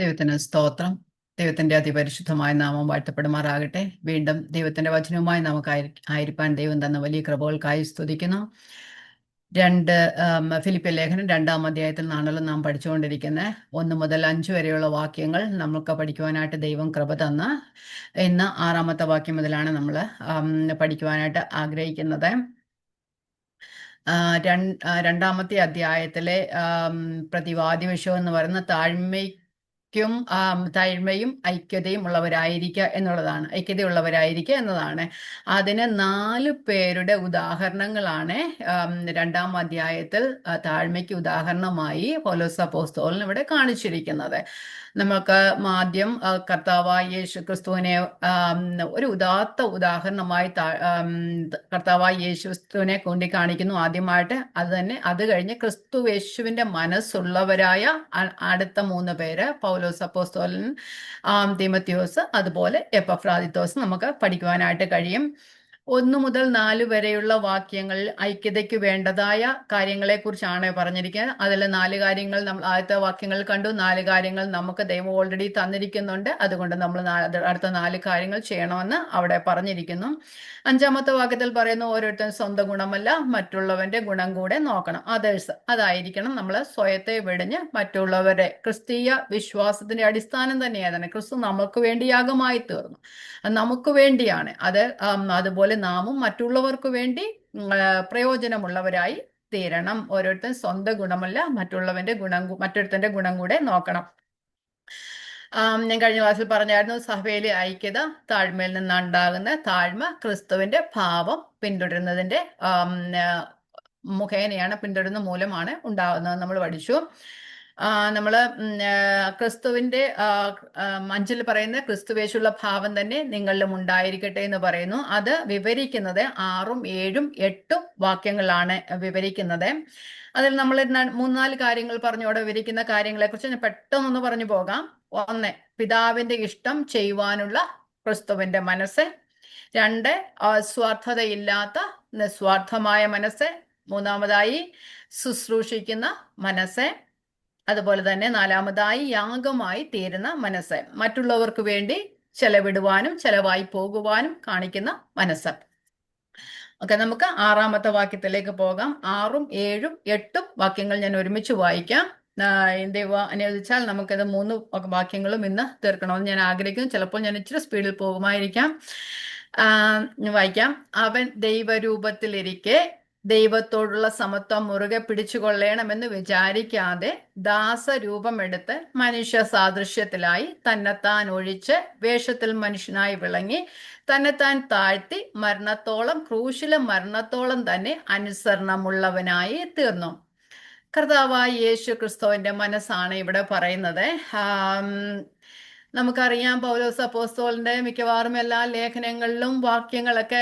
ദൈവത്തിന് സ്തോത്രം. ദൈവത്തിന്റെ അതിപരിശുദ്ധമായ നാമം വാഴ്ത്തപ്പെടുമാറാകട്ടെ. വീണ്ടും ദൈവത്തിന്റെ വചനവുമായി നമുക്ക് ആയിരിക്കാൻ ദൈവം തന്ന വലിയ കൃപകൾക്കായി സ്തുതിക്കുന്നു. ഫിലിപ്പിയ ലേഖനം 2-ാം അധ്യായത്തിൽ നിന്നാണല്ലോ നാം പഠിച്ചുകൊണ്ടിരിക്കുന്നത്. 1 മുതൽ 5 വരെയുള്ള വാക്യങ്ങൾ നമുക്ക് പഠിക്കുവാനായിട്ട് ദൈവം കൃപ തന്ന് ഇന്ന് 6-ാമത്തെ വാക്യം മുതലാണ് നമ്മൾ പഠിക്കുവാനായിട്ട് ആഗ്രഹിക്കുന്നത്. 2-ാമത്തെ അധ്യായത്തിലെ പ്രതിവാദി വിഷയം എന്ന് പറയുന്ന താഴ്മയും ഐക്യതയും ഉള്ളവരായിരിക്കുക എന്നുള്ളതാണ്. ഐക്യതയുള്ളവരായിരിക്കുക എന്നതാണ്. അതിന് 4 പേരുടെ ഉദാഹരണങ്ങളാണ് 2-ാം അധ്യായത്തിൽ താഴ്മയ്ക്ക് ഉദാഹരണമായി പൗലോസ് അപ്പോസ്തലൻ ഇവിടെ കാണിച്ചിരിക്കുന്നത്. നമുക്ക് ആദ്യം കർത്താവായ യേശു ക്രിസ്തുവിനെ ഒരു ഉദാത്ത ഉദാഹരണമായി കർത്താവായ യേശുക്രിസ്തുവിനെ ചൂണ്ടിക്കാണിക്കുന്നു ആദ്യമായിട്ട്. അത് കഴിഞ്ഞ് ക്രിസ്തു യേശുവിന്റെ മനസ്സുള്ളവരായ അടുത്ത 3 പേര് പൗലോസ് അപ്പോസ്തലൻ, തീമോഥെയോസ്, അതുപോലെ എപ്പഫ്രാദിത്തോസ് നമുക്ക് പഠിക്കുവാനായിട്ട് കഴിയും. 1 മുതൽ 4 വരെയുള്ള വാക്യങ്ങളിൽ ഐക്യതയ്ക്ക് വേണ്ടതായ കാര്യങ്ങളെക്കുറിച്ചാണ് പറഞ്ഞിരിക്കുന്നത്. അതിൽ 4 കാര്യങ്ങൾ നമ്മൾ ആദ്യത്തെ വാക്യങ്ങളിൽ കണ്ടു. 4 കാര്യങ്ങൾ നമുക്ക് ദൈവം ഓൾറെഡി തന്നിരിക്കുന്നുണ്ട്. അതുകൊണ്ട് നമ്മൾ അടുത്ത 4 കാര്യങ്ങൾ ചെയ്യണമെന്ന് അവിടെ പറഞ്ഞിരിക്കുന്നു. 5-ാമത്തെ വാക്യത്തിൽ പറയുന്നു, ഓരോരുത്തരും സ്വന്തം ഗുണമല്ല മറ്റുള്ളവന്റെ ഗുണം കൂടെ നോക്കണം. അതായിരിക്കണം നമ്മൾ സ്വയത്തെ വെടിഞ്ഞ് മറ്റുള്ളവരെ. ക്രിസ്തീയ വിശ്വാസത്തിന്റെ അടിസ്ഥാനം തന്നെയാണ് ക്രിസ്തു നമുക്ക് വേണ്ടി യാഗമായി തീർന്നു. നമുക്ക് വേണ്ടിയാണ് അത്. അതുപോലെ നാമും മറ്റുള്ളവർക്ക് വേണ്ടി പ്രയോജനമുള്ളവരായി തീരണം. ഓരോരുത്തരും സ്വന്തം ഗുണമല്ല മറ്റൊരുത്തന്റെ ഗുണം കൂടെ നോക്കണം. ഞാൻ കഴിഞ്ഞ ക്ലാസ്സിൽ പറഞ്ഞായിരുന്നു, സഭയിലെ ഐക്യത താഴ്മയിൽ നിന്നുണ്ടാകുന്ന താഴ്മ ക്രിസ്തുവിന്റെ ഭാവം പിന്തുടരുന്നതിന്റെ മുഖേനയാണ്, പിന്തുടരുന്ന മൂലമാണ് ഉണ്ടാകുന്നത് നമ്മൾ പഠിച്ചു. നമ്മൾ ക്രിസ്തുവിന്റെ 5-ൽ പറയുന്ന ക്രിസ്തുവേശുള്ള ഭാവം തന്നെ നിങ്ങളിലും ഉണ്ടായിരിക്കട്ടെ എന്ന് പറയുന്നു. അത് വിവരിക്കുന്നത് 6ഉം 7ഉം 8ഉം വാക്യങ്ങളാണ് വിവരിക്കുന്നത്. അതിൽ നമ്മൾ 3-4 കാര്യങ്ങൾ പറഞ്ഞോടെ വിവരിക്കുന്ന കാര്യങ്ങളെ കുറിച്ച് ഞാൻ പെട്ടെന്നൊന്ന് പറഞ്ഞു പോകാം. 1, പിതാവിന്റെ ഇഷ്ടം ചെയ്യുവാനുള്ള ക്രിസ്തുവിന്റെ മനസ്സ്. 2, സ്വാർത്ഥതയില്ലാത്ത നിസ്വാർത്ഥമായ മനസ്സ്. 3-മതായി ശുശ്രൂഷിക്കുന്ന മനസ്സ്. അതുപോലെ തന്നെ 4-മതായി യാഗമായി തീരുന്ന മനസ്സ്. മറ്റുള്ളവർക്ക് വേണ്ടി ചെലവിടുവാനും ചെലവായി പോകുവാനും കാണിക്കുന്ന മനസ്സ്. ഓക്കെ, നമുക്ക് 6-ാമത്തെ വാക്യത്തിലേക്ക് പോകാം. 6ഉം 7ഉം 8ഉം വാക്യങ്ങൾ ഞാൻ ഒരുമിച്ച് വായിക്കാം. ദൈവം അനുവദിച്ചാൽ നമുക്കത് 3 വാക്യങ്ങളും ഇന്ന് തീർക്കണമെന്ന് ഞാൻ ആഗ്രഹിക്കുന്നു. ചിലപ്പോൾ ഞാൻ ഇച്ചിരി സ്പീഡിൽ പോകുമായിരിക്കാം. വായിക്കാം. അവൻ ദൈവരൂപത്തിലിരിക്കെ ദൈവത്തോടുള്ള സമത്വം മുറുകെ പിടിച്ചുകൊള്ളണമെന്ന് വിചാരിക്കാതെ ദാസരൂപമെടുത്ത് മനുഷ്യ സാദൃശ്യത്തിലായി തന്നെത്താൻ ഒഴിച്ച് വേഷത്തിൽ മനുഷ്യനായി വിളങ്ങി തന്നെത്താൻ താഴ്ത്തി ക്രൂശിലെ മരണത്തോളം തന്നെ അനുസരണമുള്ളവനായി തീർന്നു. കർത്താവായ യേശു ക്രിസ്തുവിന്റെ മനസ്സാണ് ഇവിടെ പറയുന്നത്. നമുക്കറിയാം, പൗലോസ് അപ്പോസ്തലന്റെ മിക്കവാറും എല്ലാ ലേഖനങ്ങളിലും വാക്യങ്ങളൊക്കെ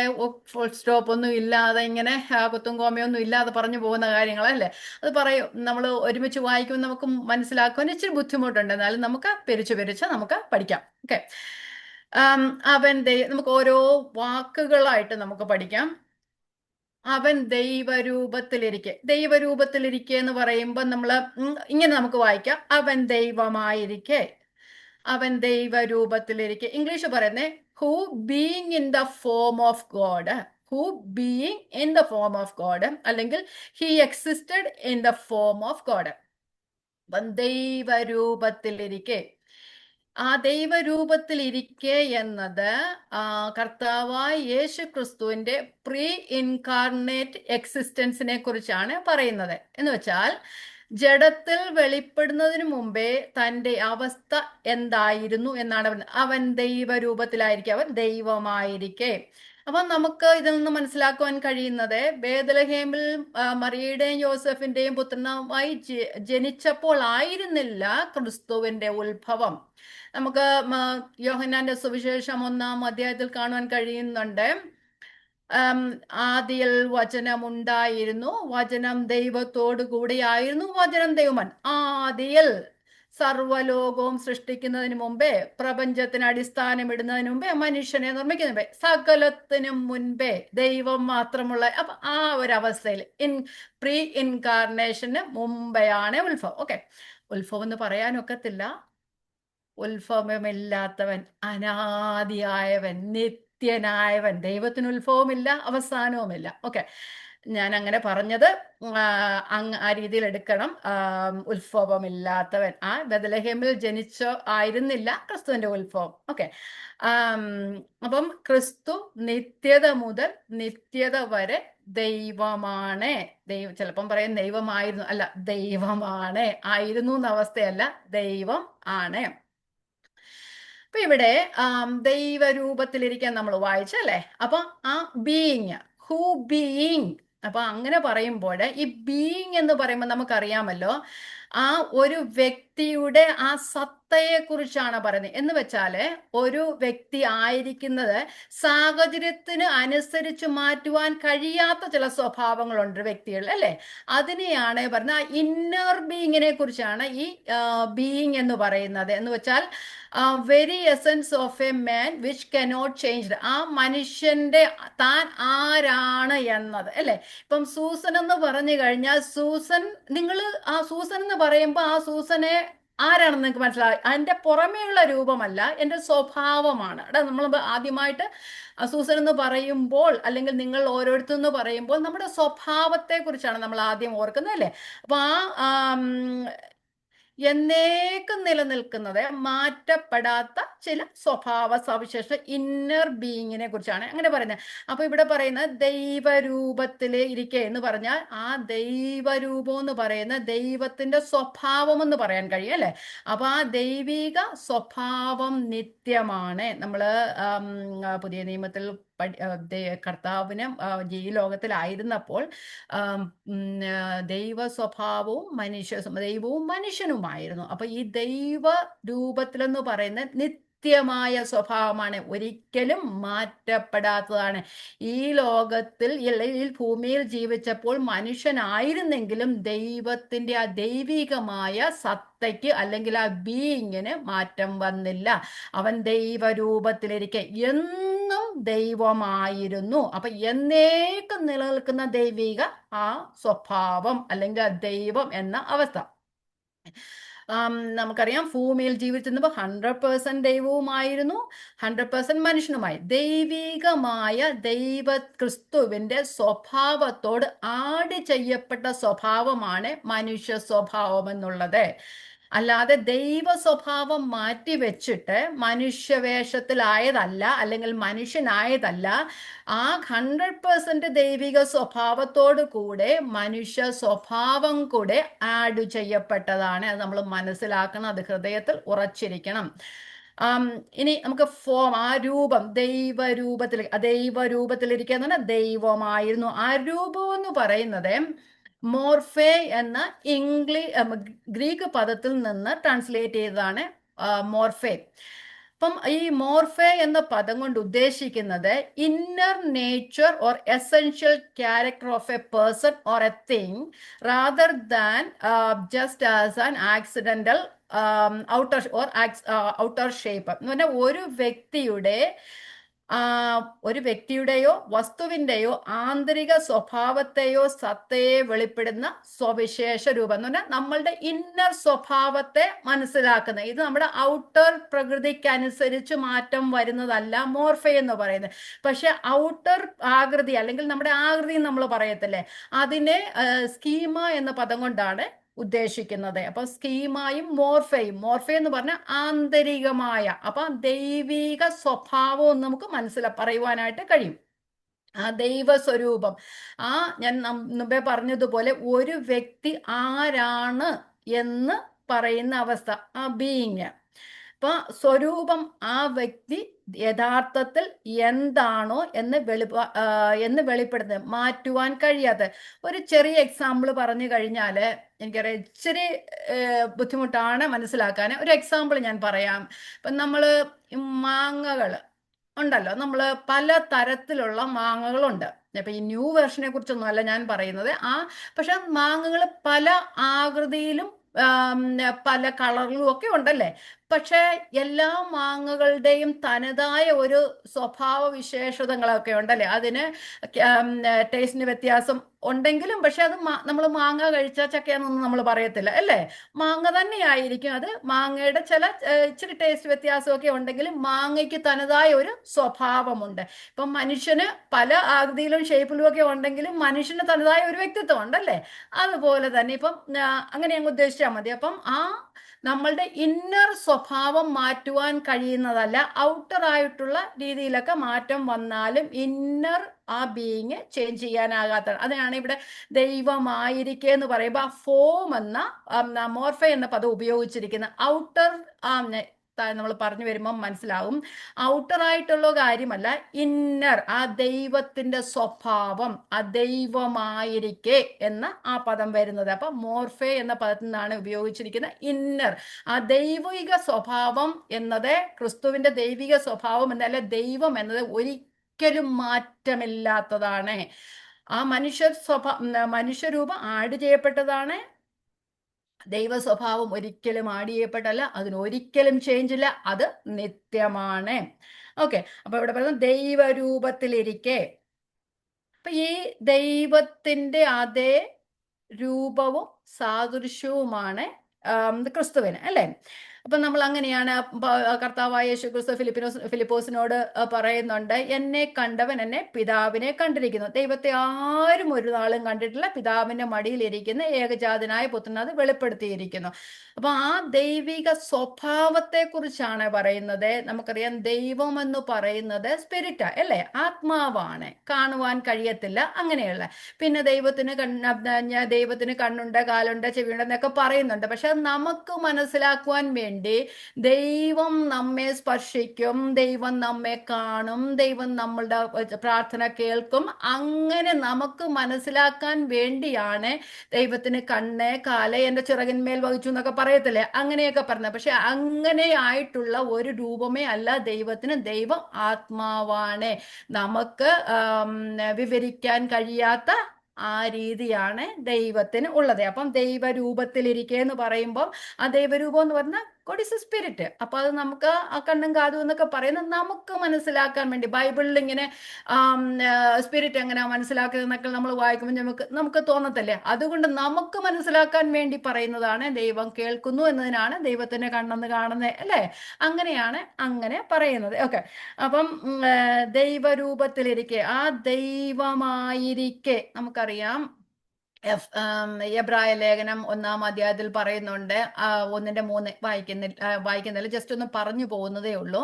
ഫുൾ സ്റ്റോപ്പ് ഒന്നും ഇല്ലാതെ ഇങ്ങനെ കുത്തും കോമയൊന്നും ഇല്ലാതെ പറഞ്ഞു പോകുന്ന കാര്യങ്ങളല്ലേ. അത് പറയും, നമ്മൾ ഒരുമിച്ച് വായിക്കുമ്പോൾ നമുക്ക് മനസ്സിലാക്കുവാൻ ഇച്ചിരി ബുദ്ധിമുട്ടുണ്ട്. എന്നാലും നമുക്ക് പിരിച്ച് നമുക്ക് പഠിക്കാം. ഓക്കെ, നമുക്ക് ഓരോ വാക്കുകളായിട്ട് നമുക്ക് പഠിക്കാം. അവൻ ദൈവരൂപത്തിലിരിക്കെ എന്ന് പറയുമ്പോൾ നമ്മൾ ഇങ്ങനെ നമുക്ക് വായിക്കാം, അവൻ ദൈവമായിരിക്കെ. അവൻ ദൈവരൂപത്തിലിരിക്കെ. ഇംഗ്ലീഷ് പറയുന്നേ who being in the form of God. അല്ലെങ്കിൽ he existed in the form of God. അവൻ ദൈവരൂപത്തിലിരിക്കെ. ആ ദൈവരൂപത്തിലിരിക്കെ എന്നത് കർത്താവായ യേശു ക്രിസ്തുവിന്റെ പ്രീ ഇൻകാർണേറ്റ് എക്സിസ്റ്റൻസിനെ കുറിച്ചാണ് പറയുന്നത്. എന്ന് വെച്ചാൽ ജഡത്തിൽ വെളിപ്പെടുന്നതിന് മുമ്പേ തൻ്റെ അവസ്ഥ എന്തായിരുന്നു എന്നാണ് പറയുന്നത്. അവൻ ദൈവരൂപത്തിലായിരിക്കെ, അവൻ ദൈവമായിരിക്കെ. അപ്പം നമുക്ക് ഇതിൽ നിന്ന് മനസ്സിലാക്കുവാൻ കഴിയുന്നത്, ബേത്ലഹേമിൽ മറിയയുടെയും യോസഫിന്റെയും പുത്രനുമായി ജനിച്ചപ്പോൾ ആയിരുന്നില്ല ക്രിസ്തുവിന്റെ ഉത്ഭവം. നമുക്ക് യോഹന്നാന്റെ സുവിശേഷം 1-ാം അധ്യായത്തിൽ കാണുവാൻ കഴിയുന്നുണ്ട്. ആദിയിൽ വചനമുണ്ടായിരുന്നു, വചനം ദൈവത്തോടു കൂടിയായിരുന്നു, വചനം ദൈവമൻ. ആദിയിൽ സർവലോകവും സൃഷ്ടിക്കുന്നതിന് മുമ്പേ, പ്രപഞ്ചത്തിന് അടിസ്ഥാനമിടുന്നതിന് മുമ്പേ, മനുഷ്യനെ നിർമ്മിക്കുന്നതിന് മുമ്പേ, സകലത്തിനും മുൻപേ ദൈവം മാത്രമുള്ള. അപ്പൊ ആ ഒരു അവസ്ഥയിൽ പ്രീ ഇൻകാർണേഷന് മുമ്പെയാണ് ഉത്ഭവം. ഓക്കെ, ഉത്ഭവം എന്ന് പറയാനൊക്കത്തില്ല. ഉത്ഭവമില്ലാത്തവൻ, അനാദിയായവൻ, നിത്യനായവൻ. ദൈവത്തിന് ഉത്ഭവമില്ല, അവസാനവുമില്ല. ഓക്കെ, ഞാൻ അങ്ങനെ പറഞ്ഞത് ആ രീതിയിൽ എടുക്കണം. ഉത്ഭവമില്ലാത്തവൻ, ആ ബethlehem-ൽ ജനിച്ചോ ആയിരുന്നില്ല ക്രിസ്തുവിന്റെ ഉത്ഭവം. ഓക്കെ, അപ്പം ക്രിസ്തു നിത്യത മുതൽ നിത്യത വരെ ദൈവമാണ്. ചിലപ്പം പറയും ദൈവമായിരുന്നു, അല്ല, ദൈവമാണ്. ആയിരുന്നു എന്ന അവസ്ഥയല്ല, ദൈവം ആണ്. അപ്പൊ ഇവിടെ ദൈവരൂപത്തിലിരിക്കാൻ നമ്മൾ വായിച്ചല്ലേ. അപ്പൊ ആ ബീയിങ്, ഹൂ ബീയിങ്, അപ്പൊ അങ്ങനെ പറയുമ്പോൾ ഈ ബീയിങ് എന്ന് പറയുമ്പോൾ നമുക്കറിയാമല്ലോ, ആ ഒരു വ്യക്തിയുടെ ആ സത്തയെ കുറിച്ചാണ് പറയുന്നത്. എന്ന് വെച്ചാല് ഒരു വ്യക്തി ആയിരിക്കുന്നത് സാഹചര്യത്തിന് അനുസരിച്ച് മാറ്റുവാൻ കഴിയാത്ത ചില സ്വഭാവങ്ങളുണ്ട് വ്യക്തികൾ, അല്ലെ? അതിനെയാണ് പറഞ്ഞ ഇന്നർ ബീയിങ്ങിനെ കുറിച്ചാണ് ഈ ബീയിങ് എന്ന് പറയുന്നത്. എന്ന് വെച്ചാൽ very essence of a man which cannot change, ആ മനുഷ്യന്റെ താൻ ആരാണ് എന്നത്, അല്ലെ? ഇപ്പം സൂസൻ എന്ന് പറഞ്ഞു കഴിഞ്ഞാൽ, സൂസൻ, നിങ്ങൾ ആ സൂസൻ എന്ന് പറയുമ്പോൾ ആ സൂസനെ ആരാണെന്ന് നിങ്ങൾക്ക് മനസ്സിലാവും. അതിന്റെ പുറമേയുള്ള രൂപമല്ല, എൻ്റെ സ്വഭാവമാണ്. എടാ, നമ്മൾ ആദ്യമായിട്ട് സൂസൻ എന്ന് പറയുമ്പോൾ, അല്ലെങ്കിൽ നിങ്ങൾ ഓരോരുത്തരെന്ന് പറയുമ്പോൾ നമ്മുടെ സ്വഭാവത്തെ കുറിച്ചാണ് നമ്മൾ ആദ്യം ഓർക്കുന്നത്, അല്ലേ? അപ്പൊ ആ എന്നേക്കും നിലനിൽക്കുന്നത്, മാറ്റപ്പെടാത്ത ചില സ്വഭാവ സവിശേഷ ഇന്നർ ബീയിങ്ങിനെ കുറിച്ചാണ് അങ്ങനെ പറയുന്നത്. അപ്പൊ ഇവിടെ പറയുന്ന ദൈവരൂപത്തിൽ ഇരിക്കുക എന്ന് പറഞ്ഞാൽ, ആ ദൈവരൂപം എന്ന് പറയുന്ന ദൈവത്തിന്റെ സ്വഭാവം എന്ന് പറയാൻ കഴിയും, അല്ലെ? അപ്പൊ ആ ദൈവിക സ്വഭാവം നിത്യമാണ്. നമ്മള് പുതിയ നിയമത്തിൽ കർത്താവിന് ഈ ലോകത്തിലായിരുന്നപ്പോൾ ദൈവ സ്വഭാവവും ദൈവവും മനുഷ്യനുമായിരുന്നു. അപ്പൊ ഈ ദൈവ രൂപത്തിലെന്ന് പറയുന്നത് നിത്യമായ സ്വഭാവമാണ്, ഒരിക്കലും മാറ്റപ്പെടാത്തതാണ്. ഈ ലോകത്തിൽ, ഈ ഭൂമിയിൽ ജീവിച്ചപ്പോൾ മനുഷ്യനായിരുന്നെങ്കിലും ദൈവത്തിന്റെ ആ ദൈവികമായ സത്തയ്ക്ക്, അല്ലെങ്കിൽ ആ ബീയിങ്ങിന് മാറ്റം വന്നില്ല. അവൻ ദൈവരൂപത്തിലിരിക്കെ എന്നും ദൈവമായിരുന്നു. അപ്പൊ എന്നേക്കും നിലനിൽക്കുന്ന ദൈവിക ആ സ്വഭാവം, അല്ലെങ്കിൽ ആ ദൈവം എന്ന അവസ്ഥ. നമുക്കറിയാം, ഭൂമിയിൽ ജീവിച്ചിരുന്നപ്പോൾ 100% ദൈവവുമായിരുന്നു, 100% മനുഷ്യനുമായി. ദൈവികമായ ക്രിസ്തുവിന്റെ സ്വഭാവത്തോട് ആഡ് ചെയ്യപ്പെട്ട സ്വഭാവമാണ് മനുഷ്യ സ്വഭാവം എന്നുള്ളത്. അല്ലാതെ ദൈവ സ്വഭാവം മാറ്റി വെച്ചിട്ട് മനുഷ്യവേഷത്തിലായതല്ല, അല്ലെങ്കിൽ മനുഷ്യനായതല്ല. ആ 100% ദൈവിക സ്വഭാവത്തോടു കൂടെ മനുഷ്യ സ്വഭാവം കൂടെ ആഡ് ചെയ്യപ്പെട്ടതാണ്. അത് നമ്മൾ മനസ്സിലാക്കണം, അത് ഹൃദയത്തിൽ ഉറച്ചിരിക്കണം. ഇനി നമുക്ക് ഫോം, ആ രൂപം, ദൈവരൂപത്തിലിരിക്കുക എന്ന് പറഞ്ഞാൽ ദൈവമായിരുന്നു. ആ രൂപം എന്ന് പറയുന്നത് മോർഫേ എന്ന ഗ്രീക്ക് പദത്തിൽ നിന്ന് ട്രാൻസ്ലേറ്റ് ചെയ്തതാണ് മോർഫേ. അപ്പം ഈ മോർഫേ എന്ന പദം കൊണ്ട് ഉദ്ദേശിക്കുന്നത് inner nature or essential character of A person or A thing, rather than just as an accidental outer shape. എന്ന് പറഞ്ഞാൽ ഒരു വ്യക്തിയുടെയോ വസ്തുവിന്റെയോ ആന്തരിക സ്വഭാവത്തെയോ സത്തയെ വെളിപ്പെടുന്ന സവിശേഷ രൂപം എന്ന് പറഞ്ഞാൽ നമ്മളുടെ ഇന്നർ സ്വഭാവത്തെ മനസ്സിലാക്കുന്ന, ഇത് നമ്മുടെ ഔട്ടർ പ്രകൃതിക്കനുസരിച്ച് മാറ്റം വരുന്നതല്ല മോർഫേ എന്ന് പറയുന്നത്. പക്ഷെ ഔട്ടർ ആകൃതി, അല്ലെങ്കിൽ നമ്മുടെ ആകൃതി നമ്മൾ പറയത്തില്ലേ, അതിനെ സ്കീമ എന്ന പദം കൊണ്ടാണ് ഉദ്ദേശിക്കുന്നത്. അപ്പൊ സ്കീമായും മോർഫേ എന്ന് പറഞ്ഞാൽ ആന്തരികമായ, അപ്പൊ ദൈവിക സ്വഭാവവും നമുക്ക് പറയുവാനായിട്ട് കഴിയും. ആ ദൈവ സ്വരൂപം, ഞാൻ മുമ്പേ പറഞ്ഞതുപോലെ ഒരു വ്യക്തി ആരാണ് എന്ന് പറയുന്ന അവസ്ഥ, ആ ബീയിങ്. അപ്പൊ സ്വരൂപം, ആ വ്യക്തി യഥാർത്ഥത്തിൽ എന്താണോ എന്ന് വെളിപ്പെടുന്നത്, മാറ്റുവാൻ കഴിയാത്ത. ഒരു ചെറിയ എക്സാമ്പിൾ പറഞ്ഞു കഴിഞ്ഞാല് എനിക്കറിയാം ഇച്ചിരി ബുദ്ധിമുട്ടാണ് മനസ്സിലാക്കാൻ. ഒരു എക്സാമ്പിൾ ഞാൻ പറയാം. ഇപ്പം നമ്മള് മാങ്ങകൾ ഉണ്ടല്ലോ, നമ്മൾ പല തരത്തിലുള്ള മാങ്ങകളുണ്ട്. ഇപ്പൊ ഈ ന്യൂ വെർഷനെ കുറിച്ചൊന്നും അല്ല ഞാൻ പറയുന്നത്. പക്ഷെ മാങ്ങകൾ പല ആകൃതിയിലും പല കളറിലും ഒക്കെ ഉണ്ടല്ലേ. പക്ഷേ എല്ലാ മാങ്ങകളുടെയും തനതായ ഒരു സ്വഭാവ വിശേഷതകളൊക്കെ ഉണ്ടല്ലേ. അതിന് ടേസ്റ്റിന് വ്യത്യാസം ഉണ്ടെങ്കിലും പക്ഷെ അത് നമ്മൾ മാങ്ങ കഴിച്ചാൽ ചക്കയാണെന്നൊന്നും നമ്മൾ പറയത്തില്ല അല്ലേ. മാങ്ങ തന്നെയായിരിക്കും അത്. മാങ്ങയുടെ ചില ഇച്ചിരി ടേസ്റ്റ് വ്യത്യാസമൊക്കെ ഉണ്ടെങ്കിലും മാങ്ങയ്ക്ക് തനതായ ഒരു സ്വഭാവമുണ്ട്. ഇപ്പം മനുഷ്യന് പല ആകൃതിയിലും ഷേപ്പിലും ഒക്കെ ഉണ്ടെങ്കിലും മനുഷ്യന് തനതായ ഒരു വ്യക്തിത്വം ഉണ്ടല്ലേ. അതുപോലെ തന്നെ ഇപ്പം അങ്ങനെ അങ്ങ് ഉദ്ദേശിച്ചാൽ മതി. അപ്പം നമ്മളുടെ ഇന്നർ സ്വഭാവം മാറ്റുവാൻ കഴിയുന്നതല്ല, ഔട്ടർ ആയിട്ടുള്ള രീതിയിലൊക്കെ മാറ്റം വന്നാലും ഇന്നർ ആ ബീയിങ് ചേഞ്ച് ചെയ്യാനാകാത്ത. അതിനാണ് ഇവിടെ ദൈവമായിരിക്കെ എന്ന് പറയുമ്പോൾ ആ ഫോം എന്ന മോർഫ എന്ന പദം ഉപയോഗിച്ചിരിക്കുന്നത്. ഔട്ടർ നമ്മൾ പറഞ്ഞു വരുമ്പം മനസ്സിലാവും, ഔട്ടർ ആയിട്ടുള്ള കാര്യമല്ല, ഇന്നർ ആ ദൈവത്തിന്റെ സ്വഭാവം, ആ ദൈവമായിരിക്കെ എന്ന ആ പദം വരുന്നത്. അപ്പൊ മോർഫെ എന്ന പദത്തിൽ നിന്നാണ് ഉപയോഗിച്ചിരിക്കുന്ന ഇന്നർ. ആ ദൈവിക സ്വഭാവം എന്നത്, ക്രിസ്തുവിന്റെ ദൈവിക സ്വഭാവം എന്നല്ല, ദൈവം എന്നത് ഒരിക്കലും മാറ്റമില്ലാത്തതാണ്. ആ മനുഷ്യരൂപം ആഡ് ചെയ്യപ്പെട്ടതാണ്. ദൈവ സ്വഭാവം ഒരിക്കലും ആഡ് ചെയ്യപ്പെട്ടല്ല, അതിനൊരിക്കലും ചേഞ്ച് ഇല്ല, അത് നിത്യമാണ്. ഓക്കെ, അപ്പൊ ഇവിടെ പറയുന്നത് ദൈവരൂപത്തിലിരിക്കെ. അപ്പൊ ഈ ദൈവത്തിന്റെ അതേ രൂപവും സാദൃശ്യവുമാണ് ക്രിസ്തുവിന് അല്ലേ. അപ്പൊ നമ്മൾ അങ്ങനെയാണ് കർത്താവായ യേശു ക്രിസ്തു ഫിലിപ്പോസിനോട് പറയുന്നുണ്ട്, എന്നെ കണ്ടവൻ എന്നെ പിതാവിനെ കണ്ടിരിക്കുന്നു. ദൈവത്തെ ആരും ഒരു നാളും കണ്ടിട്ടില്ല, പിതാവിന്റെ മടിയിൽ ഇരിക്കുന്ന ഏകജാതനായ പുത്രൻ അത് വെളിപ്പെടുത്തിയിരിക്കുന്നു. അപ്പൊ ആ ദൈവിക സ്വഭാവത്തെ കുറിച്ചാണ് പറയുന്നത്. നമുക്കറിയാം ദൈവം എന്ന് പറയുന്നത് സ്പിരിറ്റാ അല്ലേ, ആത്മാവാണ്, കാണുവാൻ കഴിയത്തില്ല അങ്ങനെയുള്ള. പിന്നെ ദൈവത്തിന് കണ്ണുണ്ട്, കാലുണ്ട്, ചെവിയുണ്ട് എന്നൊക്കെ പറയുന്നുണ്ട്. പക്ഷെ അത് നമുക്ക് മനസ്സിലാക്കുവാൻ വേണ്ടി ദൈവം നമ്മെ സ്പർശിക്കും, ദൈവം നമ്മെ കാണും, ദൈവം നമ്മളുടെ പ്രാർത്ഥന കേൾക്കും. അങ്ങനെ നമുക്ക് മനസ്സിലാക്കാൻ വേണ്ടിയാണ് ദൈവത്തിന് കണ്ണ്, കാല്, എൻ്റെ ചിറകിന്മേൽ വഹിച്ചു എന്നൊക്കെ പറയത്തില്ലേ, അങ്ങനെയൊക്കെ പറഞ്ഞത്. പക്ഷെ അങ്ങനെ ആയിട്ടുള്ള ഒരു രൂപമേ അല്ല ദൈവത്തിന്. ദൈവം ആത്മാവാണ്, നമുക്ക് വിവരിക്കാൻ കഴിയാത്ത ആ രീതിയാണ് ദൈവത്തിന് ഉള്ളത്. അപ്പം ദൈവരൂപത്തിലിരിക്കുക എന്ന് പറയുമ്പോൾ ആ ദൈവരൂപം എന്ന് പറഞ്ഞാൽ ഗോഡ് ഇസ് എ സ്പിരിറ്റ്. അപ്പൊ അത് നമുക്ക് ആ കണ്ണും കാതും എന്നൊക്കെ പറയുന്നത് നമുക്ക് മനസ്സിലാക്കാൻ വേണ്ടി. ബൈബിളിൽ ഇങ്ങനെ സ്പിരിറ്റ് എങ്ങനെയാ മനസ്സിലാക്കുന്നതൊക്കെ നമ്മൾ വായിക്കുമ്പോൾ നമുക്ക് തോന്നത്തില്ലേ. അതുകൊണ്ട് നമുക്ക് മനസ്സിലാക്കാൻ വേണ്ടി പറയുന്നതാണ്. ദൈവം കേൾക്കുന്നു എന്നതിനാണ് ദൈവത്തിന്റെ കണ്ണെന്ന് കാണുന്നത് അല്ലേ. അങ്ങനെയാണ് അങ്ങനെ പറയുന്നത്. ഓക്കെ, അപ്പം ദൈവരൂപത്തിലിരിക്കെ, ആ ദൈവമായിരിക്കെ നമുക്കറിയാം എബ്രായ ലേഖനം 1-ാം അധ്യായത്തിൽ പറയുന്നുണ്ട്. 1:3 വായിക്കുന്നില്ല, ജസ്റ്റ് ഒന്ന് പറഞ്ഞു പോകുന്നതേ ഉള്ളൂ.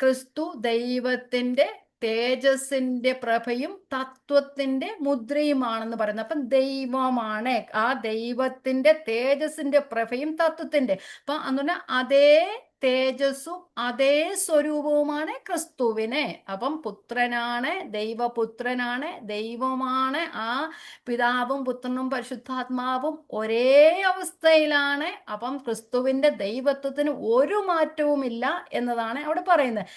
ക്രിസ്തു ദൈവത്തിന്റെ തേജസ്സിന്റെ പ്രഭയും തത്വത്തിന്റെ മുദ്രയുമാണെന്ന് പറയുന്നത്. അപ്പം ദൈവമാണ്, ആ ദൈവത്തിന്റെ തേജസ്സിന്റെ പ്രഭയും തത്വത്തിന്റെ. അപ്പൊ അന്ന് അതേ തേജസ്സും അതേ സ്വരൂപവുമാണ് ക്രിസ്തുവിന്. അപ്പം പുത്രനാണ്, ദൈവപുത്രനാണ്, ദൈവമാണ്. ആ പിതാവും പുത്രനും പരിശുദ്ധാത്മാവും ഒരേ അവസ്ഥയിലാണ്. അപ്പം ക്രിസ്തുവിന്റെ ദൈവത്വത്തിന് ഒരു മാറ്റവുമില്ല എന്നതാണ് അവിടെ പറയുന്നത്.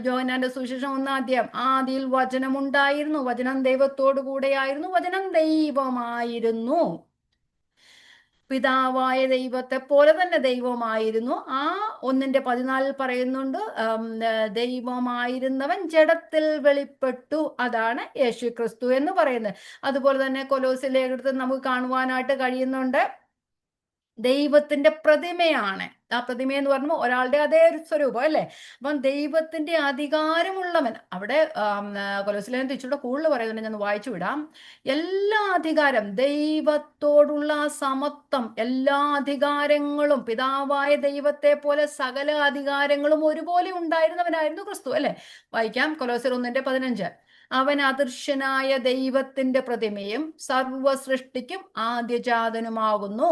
യോഹന്നാന്റെ സുവിശേഷം 1-ാം അധ്യായം, ആദിയിൽ വചനം ഉണ്ടായിരുന്നു, വചനം ദൈവത്തോടു കൂടെയായിരുന്നു, വചനം ദൈവമായിരുന്നു, പിതാവായ ദൈവത്തെ പോലെ തന്നെ ദൈവമായിരുന്നു. ആ 1:14 പറയുന്നുണ്ട്, ദൈവമായിരുന്നവൻ ജഡത്തിൽ വെളിപ്പെട്ടു, അതാണ് യേശു ക്രിസ്തു എന്ന് പറയുന്നത്. അതുപോലെ തന്നെ കൊലോസ്യ ലേഖനത്തിൽ നമുക്ക് കാണുവാനായിട്ട് കഴിയുന്നുണ്ട്, ദൈവത്തിന്റെ പ്രതിമയാണ്. ആ പ്രതിമ എന്ന് പറയുമ്പോൾ ഒരാളുടെ അതേ ഒരു സ്വരൂപം അല്ലേ. അപ്പം ദൈവത്തിന്റെ അധികാരമുള്ളവൻ. അവിടെ കൊലോസ്യലേഖനത്തിൽ ഇച്ചിരി കൂടുതൽ പറയുന്നുണ്ട്, ഞാൻ വായിച്ചു വിടാം. എല്ലാ അധികാരം, ദൈവത്തോടുള്ള സമത്വം, എല്ലാ അധികാരങ്ങളും പിതാവായ ദൈവത്തെ പോലെ സകല അധികാരങ്ങളും ഒരുപോലെ ഉണ്ടായിരുന്നവനായിരുന്നു ക്രിസ്തു അല്ലെ. വായിക്കാം, കൊലോസ്യർ 1:15. അവൻ അദൃശ്യനായ ദൈവത്തിന്റെ പ്രതിമയും സർവ സൃഷ്ടിക്കും ആദ്യജാതനുമാകുന്നു.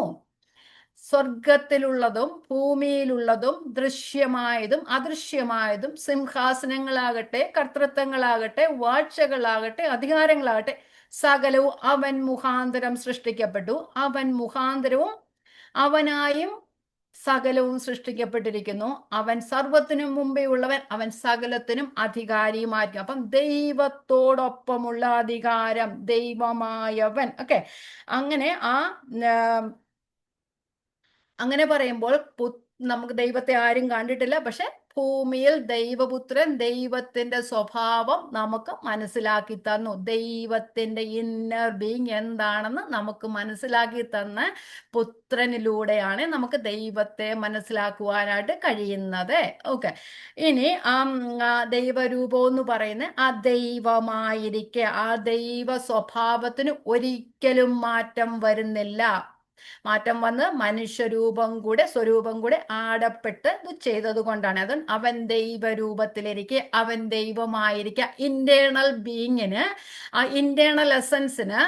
സ്വർഗത്തിലുള്ളതും ഭൂമിയിലുള്ളതും ദൃശ്യമായതും അദൃശ്യമായതും, സിംഹാസനങ്ങളാകട്ടെ, കർത്തൃത്വങ്ങളാകട്ടെ, വാഴ്ചകളാകട്ടെ, അധികാരങ്ങളാകട്ടെ, സകലവും അവൻ മുഖാന്തരം സൃഷ്ടിക്കപ്പെട്ടു. അവൻ മുഖാന്തരവും അവനായും സകലവും സൃഷ്ടിക്കപ്പെട്ടിരിക്കുന്നു. അവൻ സർവത്തിനും മുമ്പേ ഉള്ളവൻ, അവൻ സകലത്തിനും അധികാരിയുമായിരിക്കും. അപ്പം ദൈവത്തോടൊപ്പമുള്ള അധികാരം, ദൈവമായവൻ. അങ്ങനെ അങ്ങനെ പറയുമ്പോൾ നമുക്ക് ദൈവത്തെ ആരും കണ്ടിട്ടില്ല, പക്ഷെ ഭൂമിയിൽ ദൈവപുത്രൻ ദൈവത്തിന്റെ സ്വഭാവം നമുക്ക് മനസ്സിലാക്കി തന്നു. ദൈവത്തിന്റെ ഇന്നർ ബീങ് എന്താണെന്ന് നമുക്ക് മനസ്സിലാക്കി തന്ന പുത്രനിലൂടെയാണ് നമുക്ക് ദൈവത്തെ മനസ്സിലാക്കുവാനായിട്ട് കഴിയുന്നത്. ഓക്കെ, ഇനി ദൈവരൂപം എന്ന് പറയുന്നത് ആ ദൈവമായിരിക്കെ, ആ ദൈവ സ്വഭാവത്തിന് ഒരിക്കലും മാറ്റം വരുന്നില്ല. മാറ്റം വന്ന് മനുഷ്യരൂപം കൂടെ സ്വരൂപം കൂടെ ആടപ്പെട്ട് ഇത് ചെയ്തത് കൊണ്ടാണ്. അത് അവൻ ദൈവരൂപത്തിലിരിക്കെ, അവൻ ദൈവമായിരിക്കുക. ഇന്റേണൽ ബീയിങ്ങിന്, ആ ഇന്റേണൽ എസൻസിന്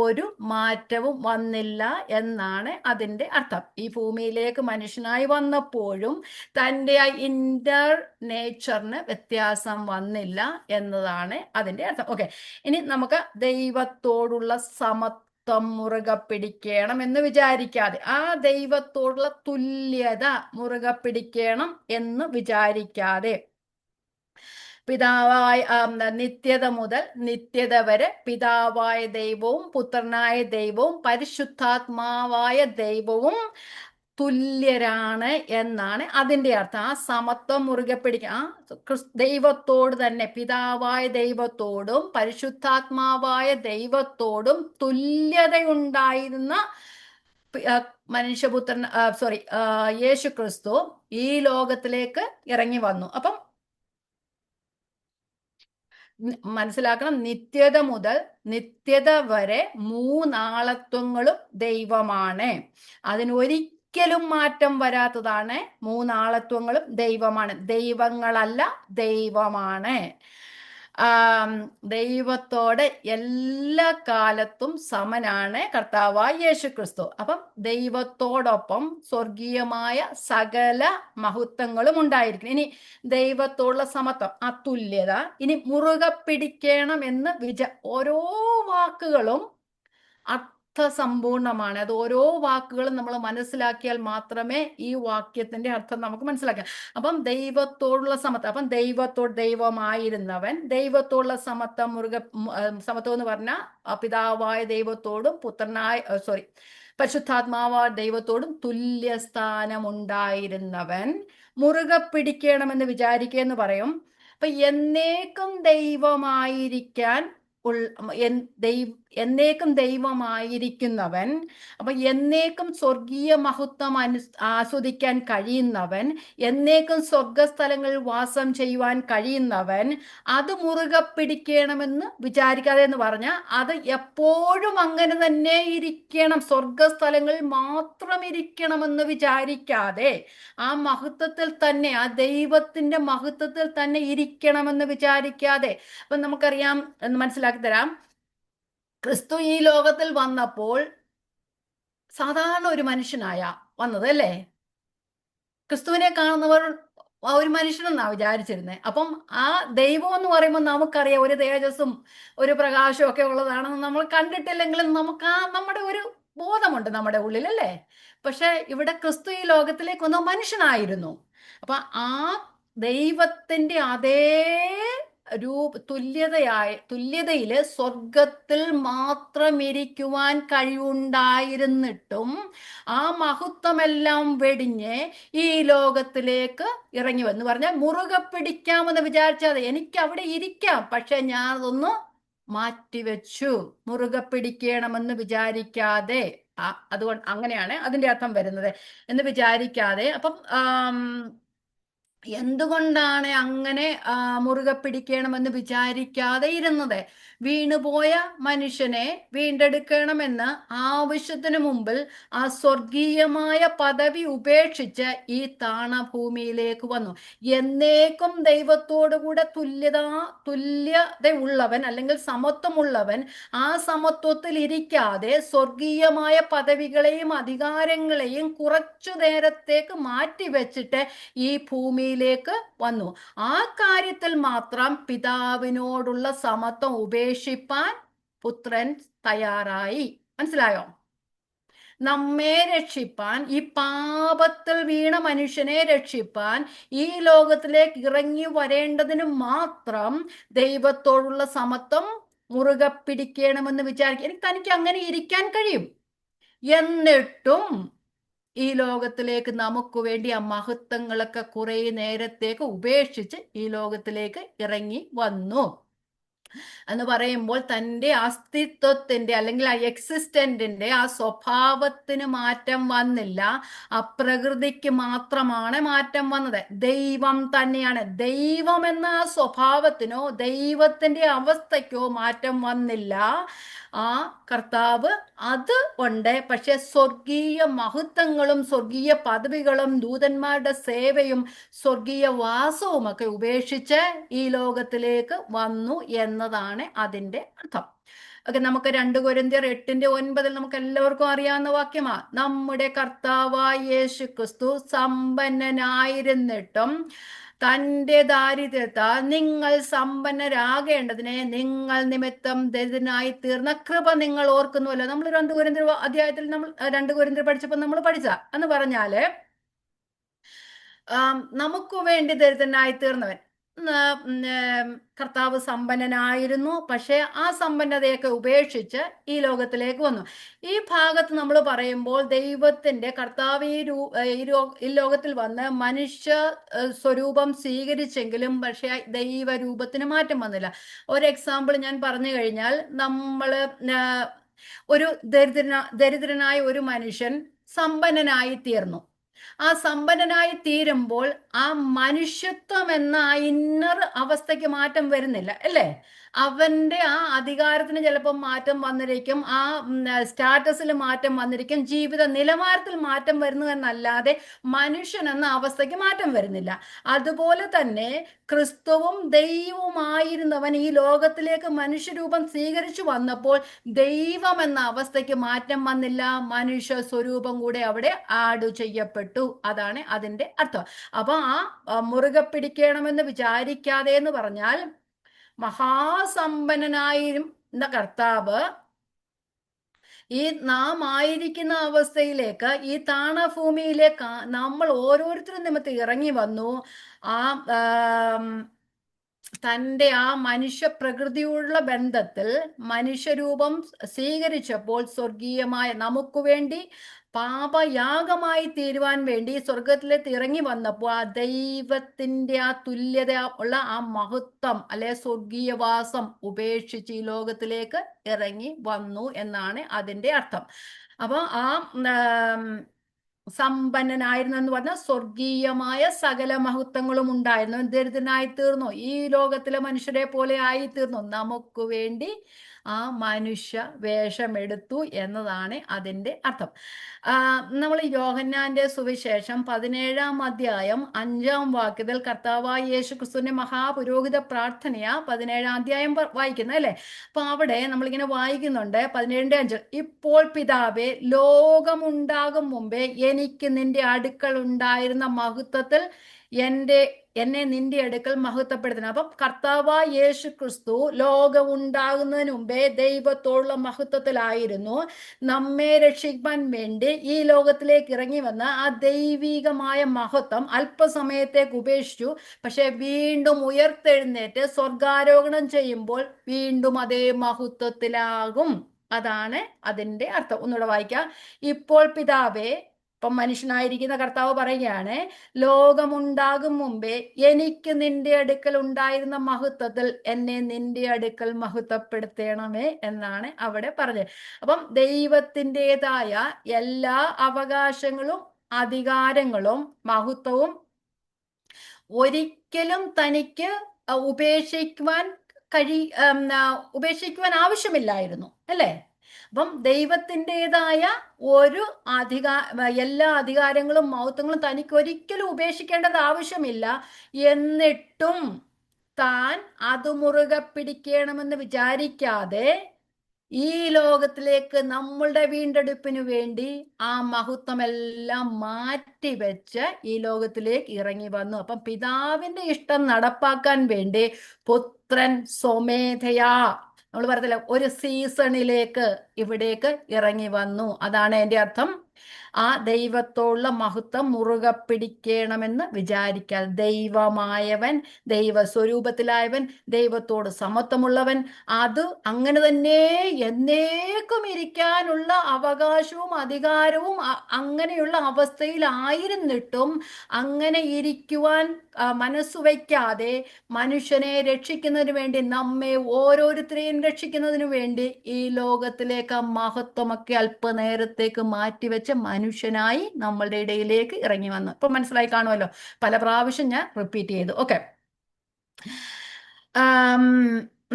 ഒരു മാറ്റവും വന്നില്ല എന്നാണ് അതിൻ്റെ അർത്ഥം. ഈ ഭൂമിയിലേക്ക് മനുഷ്യനായി വന്നപ്പോഴും തൻ്റെ ആ ഇന്റർ നേച്ചറിന് വ്യത്യാസം വന്നില്ല എന്നതാണ് അതിൻ്റെ അർത്ഥം. ഓക്കെ, ഇനി നമുക്ക് ദൈവത്തോടുള്ള സമത്വം മുറുകെ പിടിക്കണം എന്ന് വിചാരിക്കാതെ, ആ ദൈവത്തോടുള്ള തുല്യത മുറുകെ പിടിക്കണം എന്ന് വിചാരിക്കാതെ, പിതാവായ നിത്യത മുതൽ നിത്യത വരെ പിതാവായ ദൈവവും പുത്രനായ ദൈവവും പരിശുദ്ധാത്മാവായ ദൈവവും തുല്യരാണ് എന്നാണ് അതിൻ്റെ അർത്ഥം. ആ സമത്വം മുറുകെ പിടിക്കുക, ആ ദൈവത്തോട് തന്നെ, പിതാവായ ദൈവത്തോടും പരിശുദ്ധാത്മാവായ ദൈവത്തോടും തുല്യതയുണ്ടായിരുന്ന മനുഷ്യപുത്രൻ, യേശു ക്രിസ്തു ഈ ലോകത്തിലേക്ക് ഇറങ്ങി വന്നു. അപ്പം മനസ്സിലാക്കണം, നിത്യത മുതൽ നിത്യത വരെ മൂന്നാളത്വങ്ങളും ദൈവമാണ്. അതിനൊരിക്കലും മാറ്റം വരാത്തതാണ്. മൂന്നാളത്വങ്ങളും ദൈവമാണ്, ദൈവങ്ങളല്ല, ദൈവമാണ്. ദൈവത്തോട് എല്ലാ കാലത്തും സമനാണ് കർത്താവായ യേശു ക്രിസ്തു. അപ്പം ദൈവത്തോടൊപ്പം സ്വർഗീയമായ സകല മഹത്വങ്ങളും ഉണ്ടായിരിക്കും. ഇനി ദൈവത്തോടുള്ള സമത്വം, അതുല്യത ഇനി മുറുകെ പിടിക്കണം എന്ന് ഓരോ വാക്കുകളും അർത്ഥസമ്പൂർണമാണ്. അത് ഓരോ വാക്കുകളും നമ്മൾ മനസ്സിലാക്കിയാൽ മാത്രമേ ഈ വാക്യത്തിന്റെ അർത്ഥം നമുക്ക് മനസ്സിലാക്കാം. അപ്പം ദൈവത്തോടുള്ള സമത്വം, അപ്പം ദൈവമായിരുന്നവൻ ദൈവത്തോടുള്ള സമത്വം സമത്വം എന്ന് പറഞ്ഞാൽ പിതാവായ ദൈവത്തോടും പരിശുദ്ധാത്മാവായ ദൈവത്തോടും തുല്യസ്ഥാനമുണ്ടായിരുന്നവൻ മുറുകെ പിടിക്കണമെന്ന് വിചാരിക്കുക എന്ന് പറയും. അപ്പൊ എന്നേക്കും ദൈവമായിരിക്കാൻ എന്നേക്കും ദൈവമായിരിക്കുന്നവൻ, അപ്പൊ എന്നേക്കും സ്വർഗീയ മഹത്വം ആസ്വദിക്കാൻ കഴിയുന്നവൻ, എന്നേക്കും സ്വർഗസ്ഥലങ്ങളിൽ വാസം ചെയ്യുവാൻ കഴിയുന്നവൻ, അത് മുറുകെ പിടിക്കണമെന്ന് വിചാരിക്കാതെ എന്ന് പറഞ്ഞാൽ അത് എപ്പോഴും അങ്ങനെ തന്നെ ഇരിക്കണം, സ്വർഗസ്ഥലങ്ങളിൽ മാത്രം ഇരിക്കണമെന്ന് വിചാരിക്കാതെ ആ മഹത്വത്തിൽ തന്നെ, ആ ദൈവത്തിന്റെ മഹത്വത്തിൽ തന്നെ ഇരിക്കണമെന്ന് വിചാരിക്കാതെ. അപ്പൊ നമുക്കറിയാം, മനസ്സിലാക്കി തരാം. ക്രിസ്തു ഈ ലോകത്തിൽ വന്നപ്പോൾ സാധാരണ ഒരു മനുഷ്യനായ വന്നത് അല്ലേ? ക്രിസ്തുവിനെ കാണുന്നവർ ഒരു മനുഷ്യനെന്നാ വിചാരിച്ചിരുന്നത്. അപ്പം ആ ദൈവം എന്ന് പറയുമ്പോൾ നമുക്കറിയാം ഒരു തേജസ്സും ഒരു പ്രകാശവും ഒക്കെ ഉള്ളതാണെന്ന് നമ്മൾ കണ്ടിട്ടില്ലെങ്കിലും നമുക്ക് നമ്മുടെ ഒരു ബോധമുണ്ട് നമ്മുടെ ഉള്ളിൽ, അല്ലേ? പക്ഷെ ഇവിടെ ക്രിസ്തു ഈ ലോകത്തിലേക്ക് വന്ന മനുഷ്യനായിരുന്നു. അപ്പൊ ആ ദൈവത്തിന്റെ അതേ തുല്യതയില് സ്വർഗത്തിൽ മാത്രം ഇരിക്കുവാൻ കഴിവുണ്ടായിരുന്നിട്ടും ആ മഹത്വമെല്ലാം വെടിഞ്ഞ് ഈ ലോകത്തിലേക്ക് ഇറങ്ങി വന്നു. പറഞ്ഞാൽ മുറുകെ പിടിക്കാമെന്ന് വിചാരിച്ചാൽ എനിക്ക് അവിടെ ഇരിക്കാം, പക്ഷെ ഞാൻ അതൊന്ന് മാറ്റിവെച്ചു, മുറുകെ പിടിക്കണമെന്ന് വിചാരിക്കാതെ. അതുകൊണ്ട് അങ്ങനെയാണ് അതിന്റെ അർത്ഥം വരുന്നത്, എന്ന് വിചാരിക്കാതെ. അപ്പം എന്തുകൊണ്ടാണ് അങ്ങനെ മുറുകെ പിടിക്കണമെന്ന് വിചാരിക്കാതെ ഇരുന്നത്? വീണുപോയ മനുഷ്യനെ വീണ്ടെടുക്കണമെന്ന് ആവശ്യത്തിന് മുമ്പിൽ ആ സ്വർഗീയമായ പദവി ഉപേക്ഷിച്ച് ഈ താണഭൂമിയിലേക്ക് വന്നു. എന്നേക്കും ദൈവത്തോടുകൂടെ തുല്യതയുള്ളവൻ അല്ലെങ്കിൽ സമത്വമുള്ളവൻ ആ സമത്വത്തിൽ ഇരിക്കാതെ സ്വർഗീയമായ പദവികളെയും അധികാരങ്ങളെയും കുറച്ചു നേരത്തേക്ക് മാറ്റിവെച്ചിട്ട് ഈ ഭൂമിയിലേക്ക് വന്നു. ആ കാര്യത്തിൽ മാത്രം പിതാവിനോടുള്ള സമത്വം ഉപേക്ഷിപ്പാൻ പുത്രൻ തയ്യാറായി. മനസ്സിലായോ? നമ്മെ രക്ഷിപ്പാൻ, ഈ പാപത്തിൽ വീണ മനുഷ്യനെ രക്ഷിപ്പാൻ ഈ ലോകത്തിലേക്ക് ഇറങ്ങി വരേണ്ടതിന് മാത്രം ദൈവത്തോടുള്ള സമത്വം മുറുകെ പിടിക്കണമെന്ന് വിചാരിക്കുക. തനിക്ക് അങ്ങനെ ഇരിക്കാൻ കഴിയും. എന്നിട്ടും ഈ ലോകത്തിലേക്ക് നമുക്ക് വേണ്ടി ആ മഹത്വങ്ങളൊക്കെ കുറെ നേരത്തേക്ക് ഉപേക്ഷിച്ച് ഈ ലോകത്തിലേക്ക് ഇറങ്ങി വന്നു എന്ന് പറയുമ്പോൾ തൻ്റെ അസ്തിത്വത്തിന്റെ അല്ലെങ്കിൽ ആ എക്സിസ്റ്റന്റിന്റെ ആ സ്വഭാവത്തിന് മാറ്റം വന്നില്ല. ആ പ്രകൃതിക്ക് മാത്രമാണ് മാറ്റം വന്നത്. ദൈവം തന്നെയാണ്. ദൈവം എന്ന ആ സ്വഭാവത്തിനോ ദൈവത്തിന്റെ അവസ്ഥയ്ക്കോ മാറ്റം വന്നില്ല. ആ കർത്താവ് അത് ഉണ്ട്. പക്ഷെ സ്വർഗീയ മഹത്വങ്ങളും സ്വർഗീയ പദവികളും ദൂതന്മാരുടെ സേവയും സ്വർഗീയ വാസവും ഒക്കെ ഉപേക്ഷിച്ച് ഈ ലോകത്തിലേക്ക് വന്നു എന്നതാണ് അതിൻ്റെ അർത്ഥം. ഒക്കെ നമുക്ക് 2 കൊരിന്ത്യർ 8:9 നമുക്ക് എല്ലാവർക്കും അറിയാവുന്ന വാക്യമാ. നമ്മുടെ കർത്താവായ യേശു ക്രിസ്തു സമ്പന്നനായിരുന്നിട്ടും തൻ്റെ ദാരിദ്ര്യത്താൽ നിങ്ങൾ സമ്പന്നരാകേണ്ടതിനെ നിങ്ങൾ നിമിത്തം ദരിദ്രനായി തീർന്ന കൃപ നിങ്ങൾ ഓർക്കുന്നുവല്ലോ. നമ്മൾ 2 കൊരിന്ത്യർ അധ്യായത്തിൽ നമ്മൾ 2 കൊരിന്ത്യർ പഠിച്ചപ്പോൾ നമ്മൾ പഠിച്ച എന്ന് പറഞ്ഞാല് നമുക്ക് വേണ്ടി ദരിദ്രനായി തീർന്നവൻ. കർത്താവ് സമ്പന്നനായിരുന്നു, പക്ഷെ ആ സമ്പന്നതയൊക്കെ ഉപേക്ഷിച്ച് ഈ ലോകത്തിലേക്ക് വന്നു. ഈ ഭാഗത്ത് നമ്മൾ പറയുമ്പോൾ ദൈവത്തിന്റെ കർത്താവ് ഈ ലോകത്തിൽ വന്ന് മനുഷ്യ സ്വരൂപം സ്വീകരിച്ചെങ്കിലും പക്ഷെ ദൈവരൂപത്തിന് മാറ്റം വന്നില്ല. ഒരു എക്സാമ്പിൾ ഞാൻ പറഞ്ഞു കഴിഞ്ഞാൽ, നമ്മള് ഒരു ദരിദ്രനായ ഒരു മനുഷ്യൻ സമ്പന്നനായി തീർന്നു. ആ സമ്പന്നനായി തീരുമ്പോൾ ആ മനുഷ്യത്വം എന്ന ആ ഇന്നർ അവസ്ഥയ്ക്ക് മാറ്റം വരുന്നില്ല, അല്ലേ? അവന്റെ ആ അധികാരത്തിന് ചിലപ്പോൾ മാറ്റം വന്നിരിക്കും, ആ സ്റ്റാറ്റസിൽ മാറ്റം വന്നിരിക്കും, ജീവിത നിലവാരത്തിൽ മാറ്റം വരുന്നു എന്നല്ലാതെ മനുഷ്യൻ എന്ന അവസ്ഥയ്ക്ക് മാറ്റം വരുന്നില്ല. അതുപോലെ തന്നെ ക്രിസ്തുവും ദൈവവുമായിരുന്നവൻ ഈ ലോകത്തിലേക്ക് മനുഷ്യരൂപം സ്വീകരിച്ചു വന്നപ്പോൾ ദൈവം എന്ന അവസ്ഥയ്ക്ക് മാറ്റം വന്നില്ല. മനുഷ്യ സ്വരൂപം കൂടെ അവിടെ ആഡ് ചെയ്യപ്പെട്ടു. അതാണ് അതിന്റെ അർത്ഥം. അപ്പൊ ആ മുറുകെ പിടിക്കണമെന്ന് വിചാരിക്കാതെ എന്ന് പറഞ്ഞാൽ, മഹാസമ്പന്നനായിരുന്ന കർത്താവ് ഈ നാം ആയിരിക്കുന്ന അവസ്ഥയിലേക്ക്, ഈ താണഭൂമിയിലേക്ക് നമ്മൾ ഓരോരുത്തരും നിമിത്തം ഇറങ്ങി വന്നു. ആ തൻ്റെ ആ മനുഷ്യ പ്രകൃതിയുള്ള ബന്ധത്തിൽ മനുഷ്യരൂപം സ്വീകരിച്ചപ്പോൾ സ്വർഗീയമായ നമുക്ക് വേണ്ടി പാപയാഗമായി തീരുവാൻ വേണ്ടി സ്വർഗത്തിലേക്ക് ഇറങ്ങി വന്നപ്പോൾ ആ ദൈവത്തിന്റെ ആ തുല്യത ഉള്ള ആ മഹത്വം അല്ലെ സ്വർഗീയവാസം ഉപേക്ഷിച്ച് ഈ ലോകത്തിലേക്ക് ഇറങ്ങി വന്നു എന്നാണ് അതിന്റെ അർത്ഥം. അപ്പൊ ആ സമ്പന്നനായിരുന്നു എന്ന് പറഞ്ഞാൽ സ്വർഗീയമായ സകല മഹത്വങ്ങളും ഉണ്ടായിരുന്നു. ദരിദ്രനായി തീർന്നു, ഈ ലോകത്തിലെ മനുഷ്യരെ പോലെ ആയി തീർന്നു, നമുക്ക് വേണ്ടി ആ മനുഷ്യ വേഷമെടുത്തു എന്നതാണ് അതിൻ്റെ അർത്ഥം. നമ്മൾ യോഹന്നാന്റെ സുവിശേഷം 17-ാം അധ്യായം 5-ാം വാക്യത്തിൽ കർത്താവായ യേശു ക്രിസ്തുവിന്റെ മഹാപുരോഹിത പ്രാർത്ഥനയാ 17-ാം അധ്യായം വായിക്കുന്നത്, അല്ലേ? അപ്പൊ അവിടെ നമ്മളിങ്ങനെ വായിക്കുന്നുണ്ട് 17:5, ഇപ്പോൾ പിതാവേ, ലോകമുണ്ടാകും മുമ്പേ എനിക്ക് നിന്റെ അടുക്കൽ ഉണ്ടായിരുന്ന മഹത്വത്തിൽ എന്നെ നിന്റെ അടുക്കൽ മഹത്വപ്പെടുത്തണം. അപ്പം കർത്താവായ യേശു ക്രിസ്തു ലോകം ഉണ്ടാകുന്നതിന് മുമ്പേ ദൈവത്തോടുള്ള മഹത്വത്തിലായിരുന്നു. നമ്മെ രക്ഷിക്കാൻ വേണ്ടി ഈ ലോകത്തിലേക്ക് ഇറങ്ങി വന്ന ആ ദൈവികമായ മഹത്വം അല്പസമയത്തേക്ക് ഉപേക്ഷിച്ചു. പക്ഷെ വീണ്ടും ഉയർത്തെഴുന്നേറ്റ് സ്വർഗാരോഹണം ചെയ്യുമ്പോൾ വീണ്ടും അതേ മഹത്വത്തിലാകും. അതാണ് അതിൻ്റെ അർത്ഥം. ഒന്നുകൂടെ വായിക്കാം. ഇപ്പോൾ പിതാവേ, ഇപ്പം മനുഷ്യനായിരിക്കുന്ന കർത്താവ് പറയുകയാണ്, ലോകമുണ്ടാകും മുമ്പേ എനിക്ക് നിന്റെ അടുക്കൽ ഉണ്ടായിരുന്ന മഹത്വത്തിൽ എന്നെ നിന്റെ അടുക്കൽ മഹത്വപ്പെടുത്തണമേ എന്നാണ് അവിടെ പറഞ്ഞത്. അപ്പം ദൈവത്തിൻ്റെതായ എല്ലാ അവകാശങ്ങളും അധികാരങ്ങളും മഹത്വവും ഒരിക്കലും തനിക്ക് ഉപേക്ഷിക്കുവാൻ ആവശ്യമില്ലായിരുന്നു, അല്ലേ? അപ്പം ദൈവത്തിൻ്റെതായ ഒരു എല്ലാ അധികാരങ്ങളും മഹത്വങ്ങളും തനിക്ക് ഒരിക്കലും ഉപേക്ഷിക്കേണ്ടത് ആവശ്യമില്ല. എന്നിട്ടും താൻ അത് മുറുകെ പിടിക്കണമെന്ന് വിചാരിക്കാതെ ഈ ലോകത്തിലേക്ക് നമ്മളുടെ വീണ്ടെടുപ്പിന് വേണ്ടി ആ മഹത്വമെല്ലാം മാറ്റിവെച്ച് ഈ ലോകത്തിലേക്ക് ഇറങ്ങി വന്നു. അപ്പം പിതാവിന്റെ ഇഷ്ടം നടപ്പാക്കാൻ വേണ്ടി പുത്രൻ സ്വമേധയാ, നമ്മൾ പറയത്തില്ല, ഒരു സീസണിലേക്ക് ഇവിടേക്ക് ഇറങ്ങി വന്നു. അതാണ് എൻ്റെ അർത്ഥം. ആ ദൈവത്തോടുള്ള മഹത്വം മുറുകെ പിടിക്കണമെന്ന് വിചാരിക്കാൽ. ദൈവമായവൻ, ദൈവസ്വരൂപത്തിലായവൻ, ദൈവത്തോട് സമത്വമുള്ളവൻ, അത് അങ്ങനെ തന്നെ എന്നേക്കും ഇരിക്കാനുള്ള അവകാശവും അധികാരവും അങ്ങനെയുള്ള അവസ്ഥയിലായിരുന്നിട്ടും അങ്ങനെ ഇരിക്കുവാൻ മനസ്സു വയ്ക്കാതെ മനുഷ്യനെ രക്ഷിക്കുന്നതിന് വേണ്ടി, നമ്മെ ഓരോരുത്തരെയും രക്ഷിക്കുന്നതിന് വേണ്ടി ഈ ലോകത്തിലേക്ക് മഹത്വമൊക്കെ അല്പനേരത്തേക്ക് മാറ്റിവെച്ച മനുഷ്യനായി നമ്മളുടെ ഇടയിലേക്ക് ഇറങ്ങി വന്നു. ഇപ്പൊ മനസ്സിലായി കാണുമല്ലോ, പല പ്രാവശ്യം ഞാൻ റിപ്പീറ്റ് ചെയ്തു. ഓക്കെ,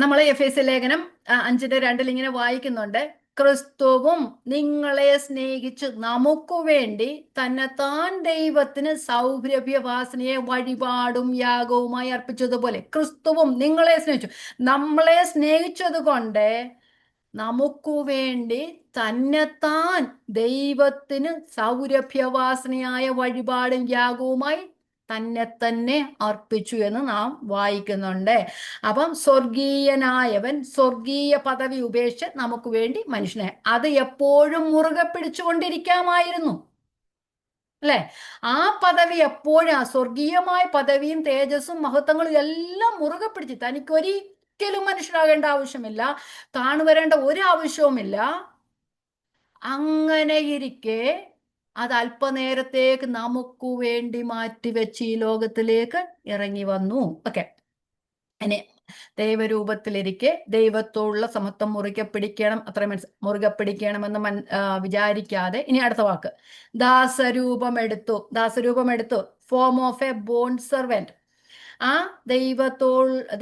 നമ്മൾ എഫേസ്യ ലേഖനം 5:2 ഇങ്ങനെ വായിക്കുന്നുണ്ട്. ക്രിസ്തുവും നിങ്ങളെ സ്നേഹിച്ച് നമുക്ക് വേണ്ടി തന്നെത്താൻ ദൈവത്തിന് സൗരഭ്യവാസനയെ വഴിപാടും യാഗവുമായി അർപ്പിച്ചതുപോലെ ക്രിസ്തുവും നിങ്ങളെ സ്നേഹിച്ചു. നമ്മളെ സ്നേഹിച്ചത് കൊണ്ട് നമുക്കു വേണ്ടി തന്നെത്താൻ ദൈവത്തിന് സൗരഭ്യവാസനയായ വഴിപാടും യാഗവുമായി തന്നെ അർപ്പിച്ചു എന്ന് നാം വായിക്കുന്നുണ്ട്. അപ്പം സ്വർഗീയനായവൻ സ്വർഗീയ പദവി ഉപേക്ഷിച്ച് നമുക്ക് വേണ്ടി മനുഷ്യനെ, അത് എപ്പോഴും മുറുകെ പിടിച്ചുകൊണ്ടിരിക്കാമായിരുന്നു അല്ലെ? ആ പദവി എപ്പോഴും, ആ സ്വർഗീയമായ പദവിയും തേജസ്സും മഹത്വങ്ങളും എല്ലാം മുറുകെ പിടിച്ച് തനിക്കൊരിക്കലും മനുഷ്യരാകേണ്ട ആവശ്യമില്ല, താണുവരേണ്ട ഒരു ആവശ്യവുമില്ല. അങ്ങനെ ഇരിക്കെ അത് അല്പനേരത്തേക്ക് നമുക്ക് വേണ്ടി മാറ്റിവെച്ച് ഈ ലോകത്തിലേക്ക് ഇറങ്ങി വന്നു. ഓക്കെ, ഇനി ദൈവരൂപത്തിലിരിക്കെ ദൈവത്തോടുള്ള സമത്വം മുറുകെ പിടിക്കണം, അത്ര മുറുകെ പിടിക്കണമെന്ന് വിചാരിക്കാതെ. ഇനി അടുത്ത വാക്ക്, ദാസരൂപമെടുത്തു. ദാസരൂപമെടുത്തു, form of a bond servant. ആ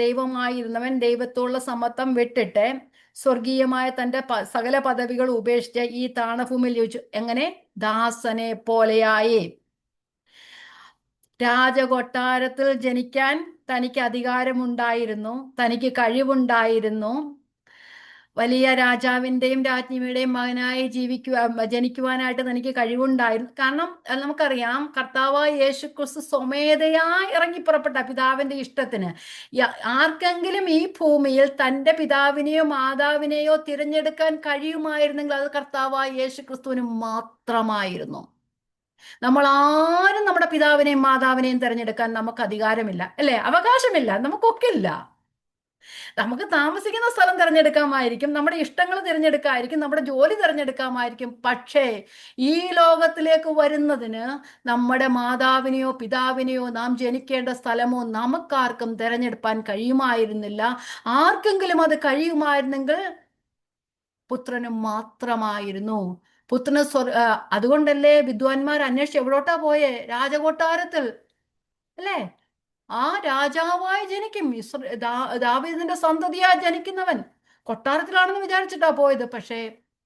ദൈവമായിരുന്നവൻ ദൈവത്തോടുള്ള സമത്വം വിട്ടിട്ട് സ്വർഗീയമായ തന്റെ സകല പദവികൾ ഉപേക്ഷിച്ച് ഈ താണഭൂമിയിൽ ചോദിച്ചു. എങ്ങനെ? ദാസനെ പോലെയായി. രാജകൊട്ടാരത്തിൽ ജനിക്കാൻ തനിക്ക് അധികാരമുണ്ടായിരുന്നു, തനിക്ക് കഴിവുണ്ടായിരുന്നു. വലിയ രാജാവിന്റെയും രാജ്ഞിയുടെയും മകനായി ജനിക്കുവാനായിട്ട് തനിക്ക് കഴിവുണ്ടായിരുന്നു. കാരണം നമുക്കറിയാം, കർത്താവായ യേശുക്രിസ്തു സ്വമേധയായി ഇറങ്ങി പുറപ്പെട്ട പിതാവിന്റെ ഇഷ്ടത്തിന്. ആർക്കെങ്കിലും ഈ ഭൂമിയിൽ തന്റെ പിതാവിനെയോ മാതാവിനെയോ തിരഞ്ഞെടുക്കാൻ കഴിയുമായിരുന്നെങ്കിൽ അത് കർത്താവായ യേശുക്രിസ്തുവിന് മാത്രമായിരുന്നു. നമ്മൾ ആരും നമ്മുടെ പിതാവിനെയും മാതാവിനെയും തിരഞ്ഞെടുക്കാൻ നമുക്ക് അധികാരമില്ല അല്ലെ? അവകാശമില്ല, നമുക്കൊക്കില്ല. നമുക്ക് താമസിക്കുന്ന സ്ഥലം തിരഞ്ഞെടുക്കാമായിരിക്കും, നമ്മുടെ ഇഷ്ടങ്ങൾ തിരഞ്ഞെടുക്കാമായിരിക്കും, നമ്മുടെ ജോലി തിരഞ്ഞെടുക്കാമായിരിക്കും. പക്ഷേ ഈ ലോകത്തിലേക്ക് വരുന്നതിന് നമ്മുടെ മാതാവിനെയോ പിതാവിനെയോ നാം ജനിക്കേണ്ട സ്ഥലമോ നമുക്കാർക്കും തിരഞ്ഞെടുപ്പാൻ കഴിയുമായിരുന്നില്ല. ആർക്കെങ്കിലും അത് കഴിയുമായിരുന്നെങ്കിൽ പുത്രന് മാത്രമായിരുന്നു. പുത്രന് അതുകൊണ്ടല്ലേ വിദ്വാൻമാർ അന്വേഷിച്ച് എവിടോട്ടാ പോയേ? രാജകൊട്ടാരത്തിൽ അല്ലേ? ആ രാജാവായി ജനിക്കും, ദാവീദിന്റെ സന്തതിയായി ജനിക്കുന്നവൻ കൊട്ടാരത്തിലാണെന്ന് വിചാരിച്ചിട്ടാ പോയത്. പക്ഷേ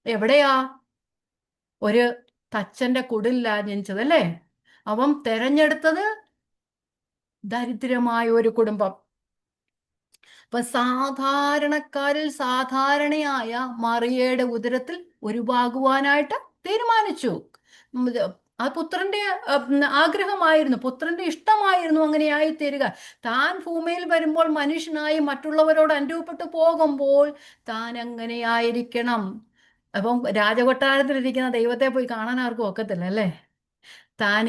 എവിടെയാ? ഒരു തച്ചന്റെ കുടിലാ ജനിച്ചത് അല്ലേ? അവൻ തെരഞ്ഞെടുത്തത് ദരിദ്രമായ ഒരു കുടുംബം. അപ്പൊ സാധാരണക്കാരിൽ സാധാരണയായ മറിയയുടെ ഉദരത്തിൽ ഉരുവാകുവാനായിട്ട് തീരുമാനിച്ചു. ആ പുത്രന്റെ ആഗ്രഹമായിരുന്നു, പുത്രന്റെ ഇഷ്ടമായിരുന്നു അങ്ങനെയായി തീരുക. താൻ ഭൂമിയിൽ വരുമ്പോൾ മനുഷ്യനായി മറ്റുള്ളവരോട് അനുരൂപപ്പെട്ടു പോകുമ്പോൾ താൻ അങ്ങനെയായിരിക്കണം. അപ്പം രാജകൊട്ടാരത്തിലിരിക്കുന്ന ദൈവത്തെ പോയി കാണാൻ ആർക്കും ഒക്കത്തില്ല അല്ലേ? താൻ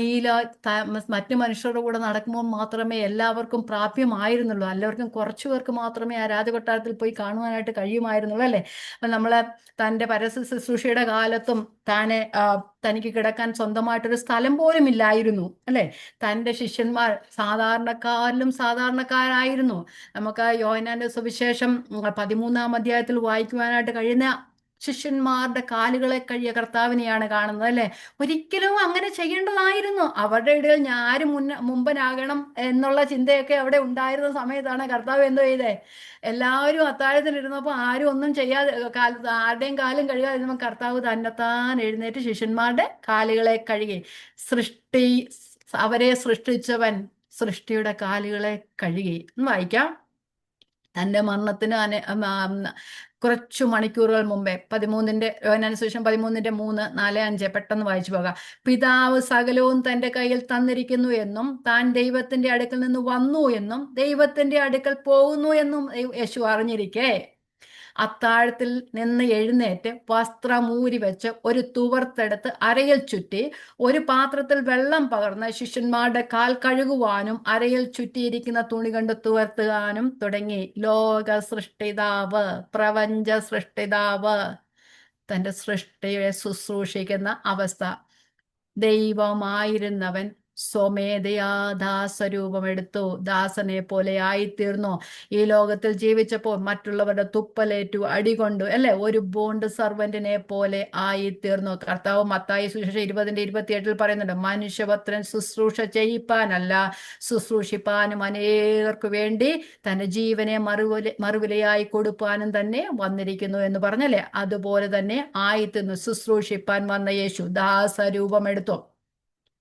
മറ്റു മനുഷ്യരുടെ കൂടെ നടക്കുമ്പോൾ മാത്രമേ എല്ലാവർക്കും പ്രാപ്യമായിരുന്നുള്ളൂ. എല്ലാവർക്കും കുറച്ചു പേർക്ക് മാത്രമേ ആ രാജകൊട്ടാരത്തിൽ പോയി കാണുവാനായിട്ട് കഴിയുമായിരുന്നുള്ളൂ അല്ലേ? അപ്പം നമ്മൾ തൻ്റെ പരസ്യ ശുശ്രൂഷയുടെ കാലത്തും തനിക്ക് കിടക്കാൻ സ്വന്തമായിട്ടൊരു സ്ഥലം പോലും ഇല്ലായിരുന്നു അല്ലേ? തൻ്റെ ശിഷ്യന്മാർ സാധാരണക്കാരിലും സാധാരണക്കാരായിരുന്നു. നമുക്ക് യോഹന്നാന്റെ സുവിശേഷം 13-ാം അധ്യായത്തിൽ വായിക്കുവാനായിട്ട് കഴിയുന്ന ശിഷ്യന്മാരുടെ കാലുകളെ കഴിയ കർത്താവിനെയാണ് കാണുന്നത് അല്ലെ? ഒരിക്കലും അങ്ങനെ ചെയ്യേണ്ടതായിരുന്നു. അവരുടെ ഇടയിൽ ഞാനും മുമ്പനാകണം എന്നുള്ള ചിന്തയൊക്കെ അവിടെ ഉണ്ടായിരുന്ന സമയത്താണ് കർത്താവ് എന്തോ ചെയ്തേ? എല്ലാവരും അത്താഴത്തിനിരുന്നപ്പോൾ ആരും ഒന്നും ചെയ്യാതെ, ആരുടെയും കാലും കഴുകാതിരുന്നപ്പോൾ കർത്താവ് തന്നെത്താൻ എഴുന്നേറ്റ് ശിഷ്യന്മാരുടെ കാലുകളെ കഴുകി. അവരെ സൃഷ്ടിച്ചവൻ സൃഷ്ടിയുടെ കാലുകളെ കഴുകി. ഒന്ന് വായിക്കാം. തൻ്റെ മരണത്തിന് കുറച്ചു മണിക്കൂറുകൾ മുമ്പേ 13-ന്റെ 3, 4, 5 പെട്ടെന്ന് വായിച്ചു പോകാം. പിതാവ് സകലവും തൻ്റെ കയ്യിൽ തന്നിരിക്കുന്നു എന്നും താൻ ദൈവത്തിന്റെ അടുക്കൽ നിന്ന് വന്നു എന്നും ദൈവത്തിന്റെ അടുക്കൽ പോകുന്നു എന്നും യേശു അറിഞ്ഞിരിക്കെ അത്താഴത്തിൽ നിന്ന് എഴുന്നേറ്റ് വസ്ത്രമൂരി വെച്ച് ഒരു തുവർത്തെടുത്ത് അരയിൽ ചുറ്റി ഒരു പാത്രത്തിൽ വെള്ളം പകർന്ന് ശിഷ്യന്മാരുടെ കാൽ കഴുകുവാനും അരയിൽ ചുറ്റിയിരിക്കുന്ന തുണി കൊണ്ട് തുവർത്തുവാനും തുടങ്ങി. ലോക സൃഷ്ടിതാവ്, പ്രപഞ്ച സൃഷ്ടിതാവ് തന്റെ സൃഷ്ടിയെ ശുശ്രൂഷിക്കുന്ന അവസ്ഥ. ദൈവമായിരുന്നവൻ സ്വമേധയാ ദാസരൂപമെടുത്തു, ദാസനെ പോലെ ആയിത്തീർന്നു. ഈ ലോകത്തിൽ ജീവിച്ചപ്പോൾ മറ്റുള്ളവരുടെ തുപ്പലേറ്റു, അടികൊണ്ടു, അല്ലെ, ഒരു ബോണ്ട് സർവന്റിനെ പോലെ ആയിത്തീർന്നു. കർത്താവ് മത്തായി സുവിശേഷം 20:28 പറയുന്നുണ്ട്, മനുഷ്യപുത്രൻ ശുശ്രൂഷ ചെയ്യിപ്പാനല്ല, ശുശ്രൂഷിപ്പാനും അനേകർക്ക് വേണ്ടി തന്റെ ജീവനെ മറുവിലയായി കൊടുപ്പാനും തന്നെ വന്നിരിക്കുന്നു എന്ന് പറഞ്ഞല്ലേ. അതുപോലെ തന്നെ ആയിത്തീർന്നു. ശുശ്രൂഷിപ്പാൻ വന്ന യേശു ദാസരൂപമെടുത്തു.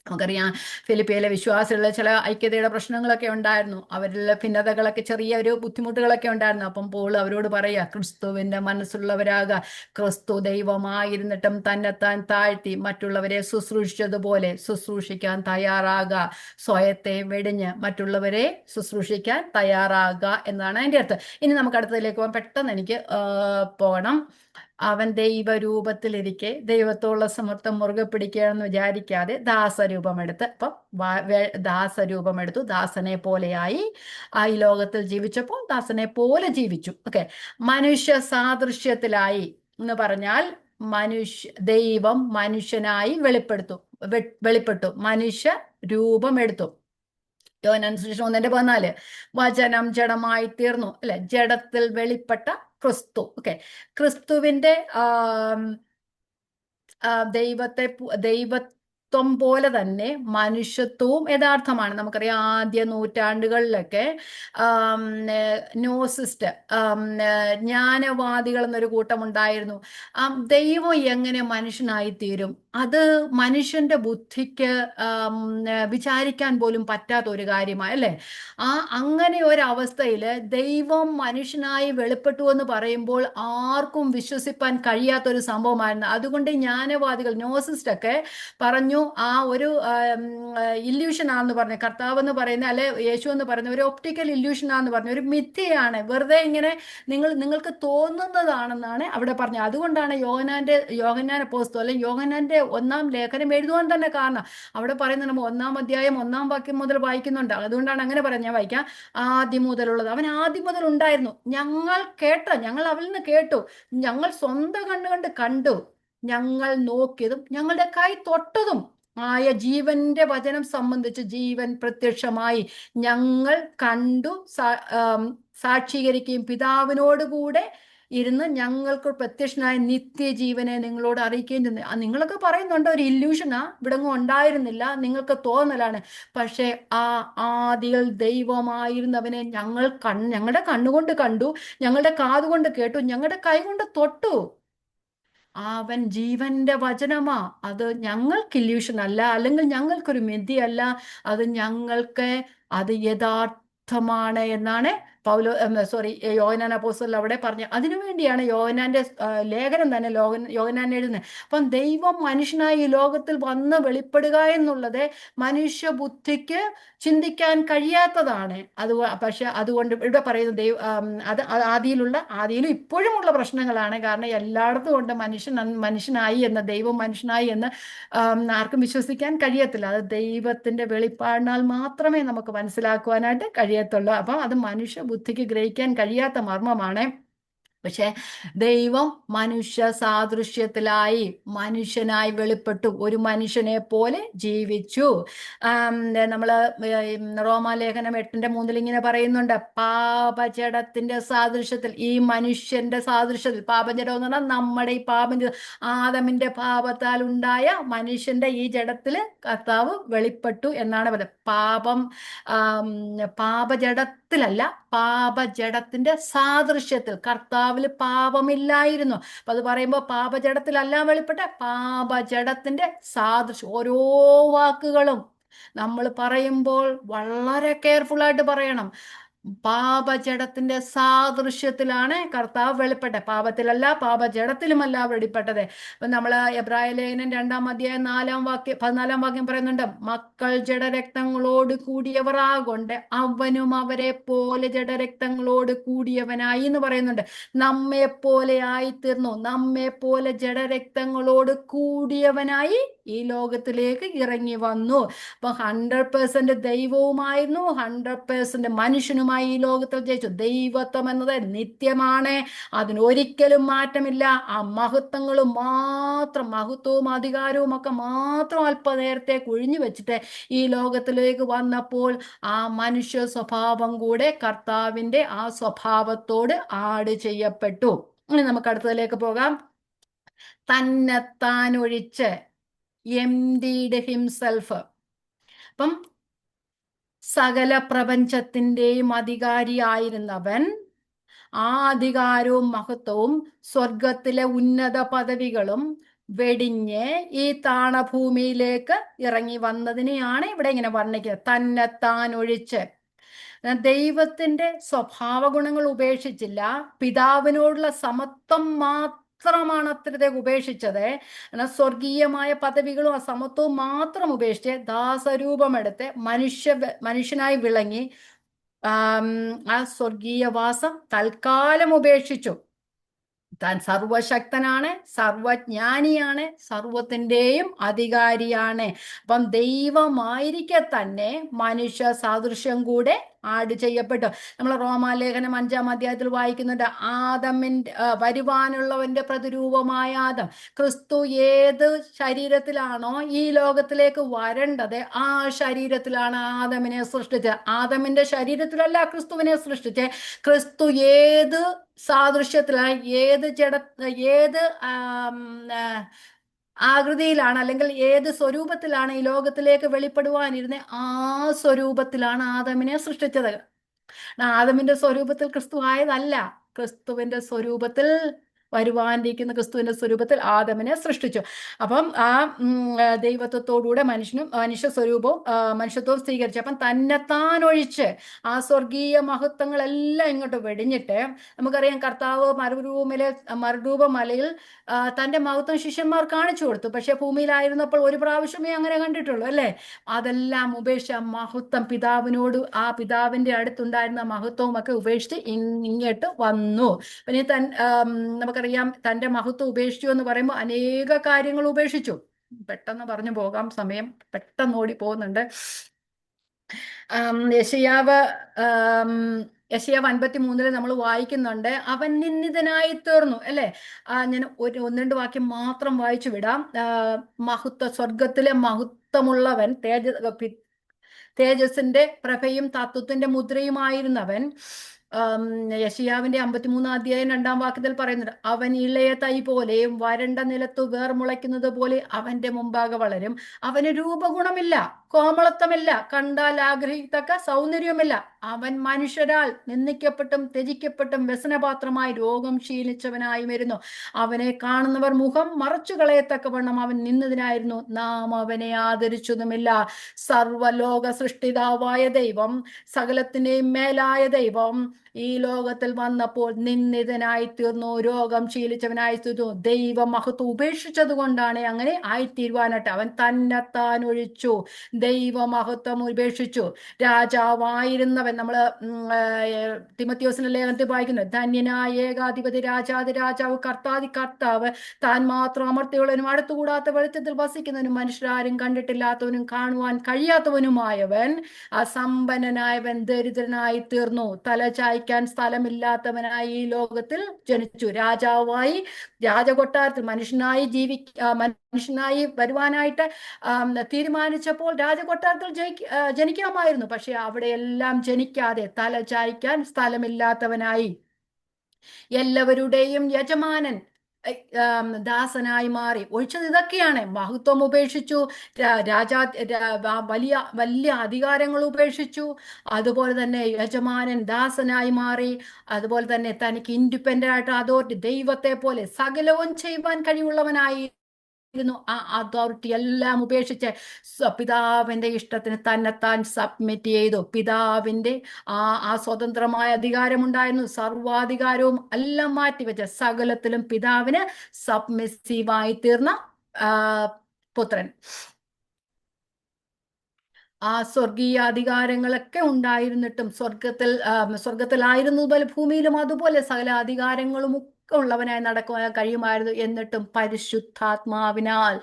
നമുക്കറിയാം, ഫിലിപ്പിയിലെ വിശ്വാസികളിലെ ചില ഐക്യതയുടെ പ്രശ്നങ്ങളൊക്കെ ഉണ്ടായിരുന്നു. അവരിലെ ഭിന്നതകളൊക്കെ, ചെറിയ ഒരു ബുദ്ധിമുട്ടുകളൊക്കെ ഉണ്ടായിരുന്നു. അപ്പം പോൾ അവരോട് പറയുക, ക്രിസ്തുവിന്റെ മനസ്സുള്ളവരാകുക. ക്രിസ്തു ദൈവമായിരുന്നിട്ടും തന്നെത്താൻ താഴ്ത്തി മറ്റുള്ളവരെ ശുശ്രൂഷിച്ചതുപോലെ ശുശ്രൂഷിക്കാൻ തയ്യാറാകുക. സ്വയത്തെ വെടിഞ്ഞ് മറ്റുള്ളവരെ ശുശ്രൂഷിക്കാൻ തയ്യാറാകുക എന്നാണ് അതിൻ്റെ അർത്ഥം. ഇനി നമുക്ക് അടുത്തതിലേക്ക് പോകാം. പെട്ടെന്ന് എനിക്ക് പോകണം. അവൻ ദൈവരൂപത്തിലിരിക്കെ ദൈവത്തോടുള്ള സമത്വം മുറുകെ പിടിക്കുകയെന്ന് വിചാരിക്കാതെ ദാസരൂപമെടുത്ത്, അപ്പം ദാസരൂപമെടുത്തു, ദാസനെ പോലെയായി. ഈ ലോകത്തിൽ ജീവിച്ചപ്പോൾ ദാസനെ പോലെ ജീവിച്ചു. ഓക്കെ. മനുഷ്യ സാദൃശ്യത്തിലായി എന്ന് പറഞ്ഞാൽ ദൈവം മനുഷ്യനായി വെളിപ്പെട്ടു, മനുഷ്യ രൂപമെടുത്തു. യോഹന്നാൻ സുവിശേഷം 1:14 വചനം ജഡമായി തീർന്നു, അല്ലെ, ജഡത്തിൽ വെളിപ്പെട്ട ക്രിസ്തു. ഓക്കെ. ക്രിസ്തുവിന്റെ ദൈവത്വം പോലെ തന്നെ മനുഷ്യത്വവും യഥാർത്ഥമാണ്. നമുക്കറിയാം, ആദ്യ നൂറ്റാണ്ടുകളിലൊക്കെ നോസിസ്റ്റ്, ജ്ഞാനവാദികൾ എന്നൊരു കൂട്ടം ഉണ്ടായിരുന്നു. ദൈവം എങ്ങനെ മനുഷ്യനായി തീരും? അത് മനുഷ്യന്റെ ബുദ്ധിക്ക് വിചാരിക്കാൻ പോലും പറ്റാത്ത ഒരു കാര്യമാണ്, അല്ലേ? അങ്ങനെ ഒരവസ്ഥയിൽ ദൈവം മനുഷ്യനായി വെളിപ്പെട്ടു എന്ന് പറയുമ്പോൾ ആർക്കും വിശ്വസിപ്പാൻ കഴിയാത്തൊരു സംഭവമായിരുന്നു. അതുകൊണ്ട് ജ്ഞാനവാദികൾ, നോസിസ്റ്റ് ഒക്കെ പറഞ്ഞു, ആ ഒരു ഇല്യൂഷൻ ആണെന്ന് പറഞ്ഞു. കർത്താവ് എന്ന് പറയുന്ന, അല്ലെ യേശു എന്ന് പറയുന്ന ഒരു ഒപ്റ്റിക്കൽ ഇല്യൂഷൻ ആണെന്ന് പറഞ്ഞു, ഒരു മിഥ്യയാണ്, വെറുതെ ഇങ്ങനെ നിങ്ങൾക്ക് തോന്നുന്നതാണെന്നാണ് അവിടെ പറഞ്ഞത്. അതുകൊണ്ടാണ് യോഹന്നാൻ അപ്പോസ്തലൻ, അല്ലെങ്കിൽ യോഹന്നാന്റെ 1-ാം ലേഖനം എഴുതുവാൻ തന്നെ കാരണം. അവിടെ പറയുന്നത് നമ്മൾ 1-ാം അധ്യായം 1-ാം വാക്യം മുതൽ വായിക്കുന്നുണ്ട്. അതുകൊണ്ടാണ് അങ്ങനെ പറയുന്നത്. ഞാൻ വായിക്കാം. ആദ്യം മുതലുള്ളത്, അവൻ ആദ്യം മുതൽ ഉണ്ടായിരുന്നു. ഞങ്ങൾ അവരിൽ നിന്ന് കേട്ടു, ഞങ്ങൾ സ്വന്തം കണ്ണുകൊണ്ട് കണ്ടു, ഞങ്ങൾ നോക്കിയതും ഞങ്ങളുടെ കൈ തൊട്ടതും ആയ ജീവന്റെ വചനം സംബന്ധിച്ച് ജീവൻ പ്രത്യക്ഷമായി ഞങ്ങൾ കണ്ടു സാക്ഷീകരിക്കുകയും പിതാവിനോടുകൂടെ ഇരുന്ന് ഞങ്ങൾക്ക് പ്രത്യക്ഷനായ നിത്യജീവനെ നിങ്ങളോട് അറിയിക്കുകയും ചെയ്യുന്നു. നിങ്ങളൊക്കെ പറയുന്നുണ്ട് ഒരു ഇല്യൂഷനാ, ഇവിടെങ്ങും ഉണ്ടായിരുന്നില്ല, നിങ്ങൾക്ക് തോന്നലാണ്. പക്ഷെ ആദിയിൽ ദൈവമായിരുന്നവനെ ഞങ്ങളുടെ കണ്ണുകൊണ്ട് കണ്ടു, ഞങ്ങളുടെ കാതുകൊണ്ട് കേട്ടു, ഞങ്ങളുടെ കൈ കൊണ്ട് തൊട്ടു. അവൻ ജീവന്റെ വചനമാ. അത് ഞങ്ങൾക്ക് ഇല്യൂഷൻ അല്ല, അല്ലെങ്കിൽ ഞങ്ങൾക്കൊരു മിഥ്യയല്ല, അത് യഥാർത്ഥമാണ് എന്നാണ് യോഹന്നാൻ അപ്പോസ്തലൻ അവിടെ പറഞ്ഞു. അതിനുവേണ്ടിയാണ് യോഹന്നാന്റെ ലേഖനം തന്നെ യോഹന്നാൻ എഴുതുന്നത്. അപ്പം ദൈവം മനുഷ്യനായി ഈ ലോകത്തിൽ വന്ന് വെളിപ്പെടുക എന്നുള്ളത് മനുഷ്യ ബുദ്ധിക്ക് ചിന്തിക്കാൻ കഴിയാത്തതാണ്. പക്ഷെ അതുകൊണ്ട് ഇവിടെ പറയുന്ന അത് ആദിയിലും ഇപ്പോഴുമുള്ള പ്രശ്നങ്ങളാണ്. കാരണം എല്ലായിടത്തും കൊണ്ട് മനുഷ്യനായി എന്ന്, ദൈവം മനുഷ്യനായി എന്ന് ആർക്കും വിശ്വസിക്കാൻ കഴിയത്തില്ല. അത് ദൈവത്തിന്റെ വെളിപ്പാടിനാൽ മാത്രമേ നമുക്ക് മനസ്സിലാക്കുവാനായിട്ട് കഴിയത്തുള്ളൂ. അപ്പം അത് മനുഷ്യ ബുദ്ധിക്ക് ഗ്രഹിക്കാൻ കഴിയാത്ത മർമ്മമാണ്. പക്ഷെ ദൈവം മനുഷ്യ സാദൃശ്യത്തിലായി മനുഷ്യനായി വെളിപ്പെട്ടു, ഒരു മനുഷ്യനെ പോലെ ജീവിച്ചു. നമ്മള് റോമാലേഖനം 8:3 ഇങ്ങനെ പറയുന്നുണ്ട്, പാപജഡത്തിന്റെ സാദൃശ്യത്തിൽ, ഈ മനുഷ്യന്റെ സാദൃശ്യത്തിൽ, പാപജഡം എന്ന് പറഞ്ഞാൽ നമ്മുടെ ഈ ആദമിന്റെ പാപത്താൽ ഉണ്ടായ മനുഷ്യന്റെ ഈ ജഡത്തില് കർത്താവ് വെളിപ്പെട്ടു എന്നാണ് പറയുന്നത്. പാപജഡത്തിലല്ല, പാപജഡത്തിന്റെ സാദൃശ്യത്തിൽ. കർത്താവിൽ പാപമില്ലായിരുന്നു. അപ്പൊ അത് പറയുമ്പോൾ പാപജഡത്തിലല്ല വെളിപ്പെട്ട, പാപജഡത്തിന്റെ സാദൃശ്യം. ഓരോ വാക്കുകളും നമ്മൾ പറയുമ്പോൾ വളരെ കെയർഫുൾ ആയിട്ട് പറയണം. പാപജഡത്തിന്റെ സാദൃശ്യത്തിലാണ് കർത്താവ് വെളിപ്പെട്ടത്. പാപത്തിലല്ല, പാപജഡത്തിലുമല്ല വെളിപ്പെട്ടത്. അപ്പൊ നമ്മള് എബ്രായ ലേഖനം 2-ാം അധ്യായം 14-ാം വാക്യം പറയുന്നുണ്ട്, മക്കൾ ജഡരക്തങ്ങളോട് കൂടിയവർ ആകൊണ്ട് അവനും അവരെ പോലെ ജഡരക്തങ്ങളോട് കൂടിയവനായി എന്ന് പറയുന്നുണ്ട്. നമ്മെ പോലെ ആയിത്തീർന്നു, നമ്മെ പോലെ ജഡരക്തങ്ങളോട് കൂടിയവനായി ഈ ലോകത്തിലേക്ക് ഇറങ്ങി വന്നു. അപ്പൊ 100% ദൈവവുമായിരുന്നു, 100% മനുഷ്യനുമായി ഈ ലോകത്തിൽ ജയിച്ചു. ദൈവത്വം എന്നത് നിത്യമാണ്, അതിനൊരിക്കലും മാറ്റമില്ല. ആ മഹത്വങ്ങളും മാത്രം, മഹത്വവും അധികാരവും ഒക്കെ മാത്രം അല്പനേരത്തേക്ക് ഒഴിഞ്ഞു വെച്ചിട്ട് ഈ ലോകത്തിലേക്ക് വന്നപ്പോൾ ആ മനുഷ്യ സ്വഭാവം കൂടെ കർത്താവിന്റെ ആ സ്വഭാവത്തോട് ആഡ് ചെയ്യപ്പെട്ടു. ഇനി നമുക്ക് അടുത്തതിലേക്ക് പോകാം. തന്നെത്താൻ ഒഴിച്ച്, എംപ്റ്റീഡ് ഹിംസെൽഫ്. അപ്പം സകല പ്രപഞ്ചത്തിന്റെയും അധികാരിയായിരുന്നവൻ ആ അധികാരവും മഹത്വവും സ്വർഗത്തിലെ ഉന്നത പദവികളും വെടിഞ്ഞ് ഈ താണഭൂമിയിലേക്ക് ഇറങ്ങി വന്നതിനെയാണ് ഇവിടെ ഇങ്ങനെ വർണ്ണിക്കുന്നത്, തന്നെത്താൻ ഒഴിച്ച്. ദൈവത്തിന്റെ സ്വഭാവ ഗുണങ്ങൾ ഉപേക്ഷിച്ചില്ല, പിതാവിനോടുള്ള സമത്വം മാത്രമാണ് അത്രത്തേക്ക് ഉപേക്ഷിച്ചത്. എന്നാൽ സ്വർഗീയമായ പദവികളും ആ സമത്വവും മാത്രം ഉപേക്ഷിച്ച് ദാസരൂപമെടുത്ത് മനുഷ്യനായി വിളങ്ങി ആ സ്വർഗീയവാസം തൽക്കാലം ഉപേക്ഷിച്ചു. താൻ സർവശക്തനാണ്, സർവജ്ഞാനിയാണ്, സർവത്തിൻ്റെയും അധികാരിയാണ്. അപ്പം ദൈവമായിരിക്കെ തന്നെ മനുഷ്യ സാദൃശ്യം കൂടെ ആഡ് ചെയ്യപ്പെട്ടു. നമ്മൾ റോമാലേഖനം 5-ാം അധ്യായത്തിൽ വായിക്കുന്നുണ്ട്, വരുവാനുള്ളവന്റെ പ്രതിരൂപമായ ആദം. ക്രിസ്തു ഏത് ശരീരത്തിലാണോ ഈ ലോകത്തിലേക്ക് വരേണ്ടത് ആ ശരീരത്തിലാണ് ആദമിനെ സൃഷ്ടിച്ചത്. ആദമിന്റെ ശരീരത്തിലല്ല ക്രിസ്തുവിനെ സൃഷ്ടിച്ചത്. ക്രിസ്തു ഏത് സാദൃശ്യത്തിലാണ്, ഏത് ആകൃതിയിലാണ് അല്ലെങ്കിൽ ഏത് സ്വരൂപത്തിലാണ് ഈ ലോകത്തിലേക്ക് വെളിപ്പെടുവാനിരുന്നത്, ആ സ്വരൂപത്തിലാണ് ആദമിനെ സൃഷ്ടിച്ചത്. ആദമിന്റെ സ്വരൂപത്തിൽ ക്രിസ്തു ആയതല്ല, ക്രിസ്തുവിന്റെ സ്വരൂപത്തിൽ വരുവാനിരിക്കുന്ന ക്രിസ്തുവിന്റെ സ്വരൂപത്തിൽ ആദമിനെ സൃഷ്ടിച്ചു. അപ്പം ആ ദൈവത്വത്തോടുകൂടെ മനുഷ്യ സ്വരൂപവും മനുഷ്യത്വവും സ്വീകരിച്ചു. അപ്പം തന്നെത്താൻ ഒഴിച്ച് ആ സ്വർഗീയ മഹത്വങ്ങളെല്ലാം ഇങ്ങോട്ട് വെടിഞ്ഞിട്ട്, നമുക്കറിയാം കർത്താവ് മറുരൂപമലയിൽ തന്റെ മഹത്വം ശിഷ്യന്മാർ കാണിച്ചു കൊടുത്തു. പക്ഷെ ഭൂമിയിലായിരുന്നപ്പോൾ ഒരു പ്രാവശ്യമേ അങ്ങനെ കണ്ടിട്ടുള്ളൂ, അല്ലേ? അതെല്ലാം ഉപേക്ഷിച്ച് മഹത്വം പിതാവിനോട്, ആ പിതാവിന്റെ അടുത്തുണ്ടായിരുന്ന മഹത്വവും ഒക്കെ ഉപേക്ഷിച്ച് ഇങ്ങോട്ട് വന്നു. പിന്നെ നമുക്കറിയാം തന്റെ മഹത്വം ഉപേക്ഷിച്ചു എന്ന് പറയുമ്പോൾ അനേക കാര്യങ്ങൾ ഉപേക്ഷിച്ചു. പെട്ടെന്ന് പറഞ്ഞു പോകാം, സമയം പെട്ടെന്ന് ഓടി പോകുന്നുണ്ട്. യെശയ്യാവ് 53 നമ്മൾ വായിക്കുന്നുണ്ട്, അവൻ നിന്ദിതനായി തീർന്നു, അല്ലെ? ഞാൻ ഒന്ന് രണ്ട് വാക്യം മാത്രം വായിച്ചു വിടാം. സ്വർഗത്തിലെ മഹത്വമുള്ളവൻ, തേജസ്സിന്റെ പ്രഭയും തത്വത്തിന്റെ മുദ്രയുമായിരുന്നവൻ. യെശയ്യാവിന്റെ 53-ാം അധ്യായം 2-ാം വാക്യത്തിൽ പറയുന്നുണ്ട്, അവൻ ഇളയ തൈ പോലെയും വരണ്ട നിലത്തു വേർ മുളയ്ക്കുന്നത് പോലെ അവന്റെ മുമ്പാകെ വളരും. അവന് രൂപഗുണമില്ല, കോമളത്വമില്ല, കണ്ടാൽ ആഗ്രഹിക്കത്തക്ക സൗന്ദര്യമില്ല. അവൻ മനുഷ്യരാൽ നിന്ദിക്കപ്പെട്ടും ത്യജിക്കപ്പെട്ടും വ്യസനപാത്രമായി രോഗം ശീലിച്ചവനായി വരുന്നു. അവനെ കാണുന്നവർ മുഖം മറച്ചു കളയത്തക്കവണ്ണം അവൻ നിന്നതിനായിരുന്നു, നാം അവനെ ആദരിച്ചതുമില്ല. സർവലോക സൃഷ്ടിതാവായ ദൈവം, സകലത്തിന്റെയും മേലായ ദൈവം ഈ ലോകത്തിൽ വന്നപ്പോൾ നിന്ദിതനായി തീർന്നു, രോഗം ശീലിച്ചവനായി തീർന്നു. ദൈവമഹത്വം ഉപേക്ഷിച്ചത് കൊണ്ടാണ് അങ്ങനെ ആയിത്തീരുവാനായിട്ട്. അവൻ തന്നെത്താൻ ഒഴിച്ചു, ദൈവമഹത്വം ഉപേക്ഷിച്ചു. രാജാവായിരുന്നവൻ, നമ്മള് തിമോഥെയോസിന്റെ ലേഖനത്തിൽ വായിക്കുന്നു, ധന്യനായ ഏകാധിപതി രാജാതി രാജാവ് കർത്താതി കർത്താവ്, താൻ മാത്രം അമർത്തിയുള്ളവനും അടുത്തുകൂടാത്ത വെളിച്ചത്തിൽ വസിക്കുന്നവനും മനുഷ്യരാരും കണ്ടിട്ടില്ലാത്തവനും കാണുവാൻ കഴിയാത്തവനുമായവൻ, അസമ്പന്നനായവൻ ദരിദ്രനായി തീർന്നു, തലചായ്ക്കാൻ സ്ഥലമില്ലാത്തവനായി ഈ ലോകത്തിൽ ജനിച്ചു. രാജാവായി രാജകൊട്ടാരത്തിൽ മനുഷ്യനായി വരുവാനായിട്ട് തീരുമാനിച്ചപ്പോൾ രാജകൊട്ടാരത്തിൽ ജനിക്കാമായിരുന്നു. പക്ഷെ അവിടെയെല്ലാം ജനിക്കാതെ തലചായ്ക്കാൻ സ്ഥലമില്ലാത്തവനായി എല്ലാവരുടെയും യജമാനൻ ദാസനായി മാറി. ഒഴിച്ചത് ഇതൊക്കെയാണ്. മഹത്വം ഉപേക്ഷിച്ചു, വലിയ വലിയ അധികാരങ്ങൾ ഉപേക്ഷിച്ചു, അതുപോലെ തന്നെ യജമാനൻ ദാസനായി മാറി, അതുപോലെ തന്നെ തനിക്ക് ഇൻഡിപെൻഡന്റ് ആയിട്ട് അതോറിറ്റി, ദൈവത്തെ പോലെ സകലവും ചെയ്യുവാൻ കഴിവുള്ളവനായി ആ അതോറിറ്റി എല്ലാം ഉപേക്ഷിച്ച് പിതാവിന്റെ ഇഷ്ടത്തിന് തന്നെത്താൻ സബ്മിറ്റ് ചെയ്തു. പിതാവിന്റെ ആ ആ സ്വതന്ത്രമായ അധികാരമുണ്ടായിരുന്നു. സർവാധികാരവും എല്ലാം മാറ്റിവെച്ച് സകലത്തിലും പിതാവിന് സബ്മിസീവായി തീർന്ന ആ, പുത്രൻ. ആ സ്വർഗീയ അധികാരങ്ങളൊക്കെ ഉണ്ടായിരുന്നിട്ടും സ്വർഗത്തിലായിരുന്നു പോലെ ഭൂമിയിലും അതുപോലെ സകല അധികാരങ്ങളും ഒക്കെ ഉള്ളവനായി നടക്കുവാൻ കഴിയുമായിരുന്നു. എന്നിട്ടും പരിശുദ്ധാത്മാവിനാൽ,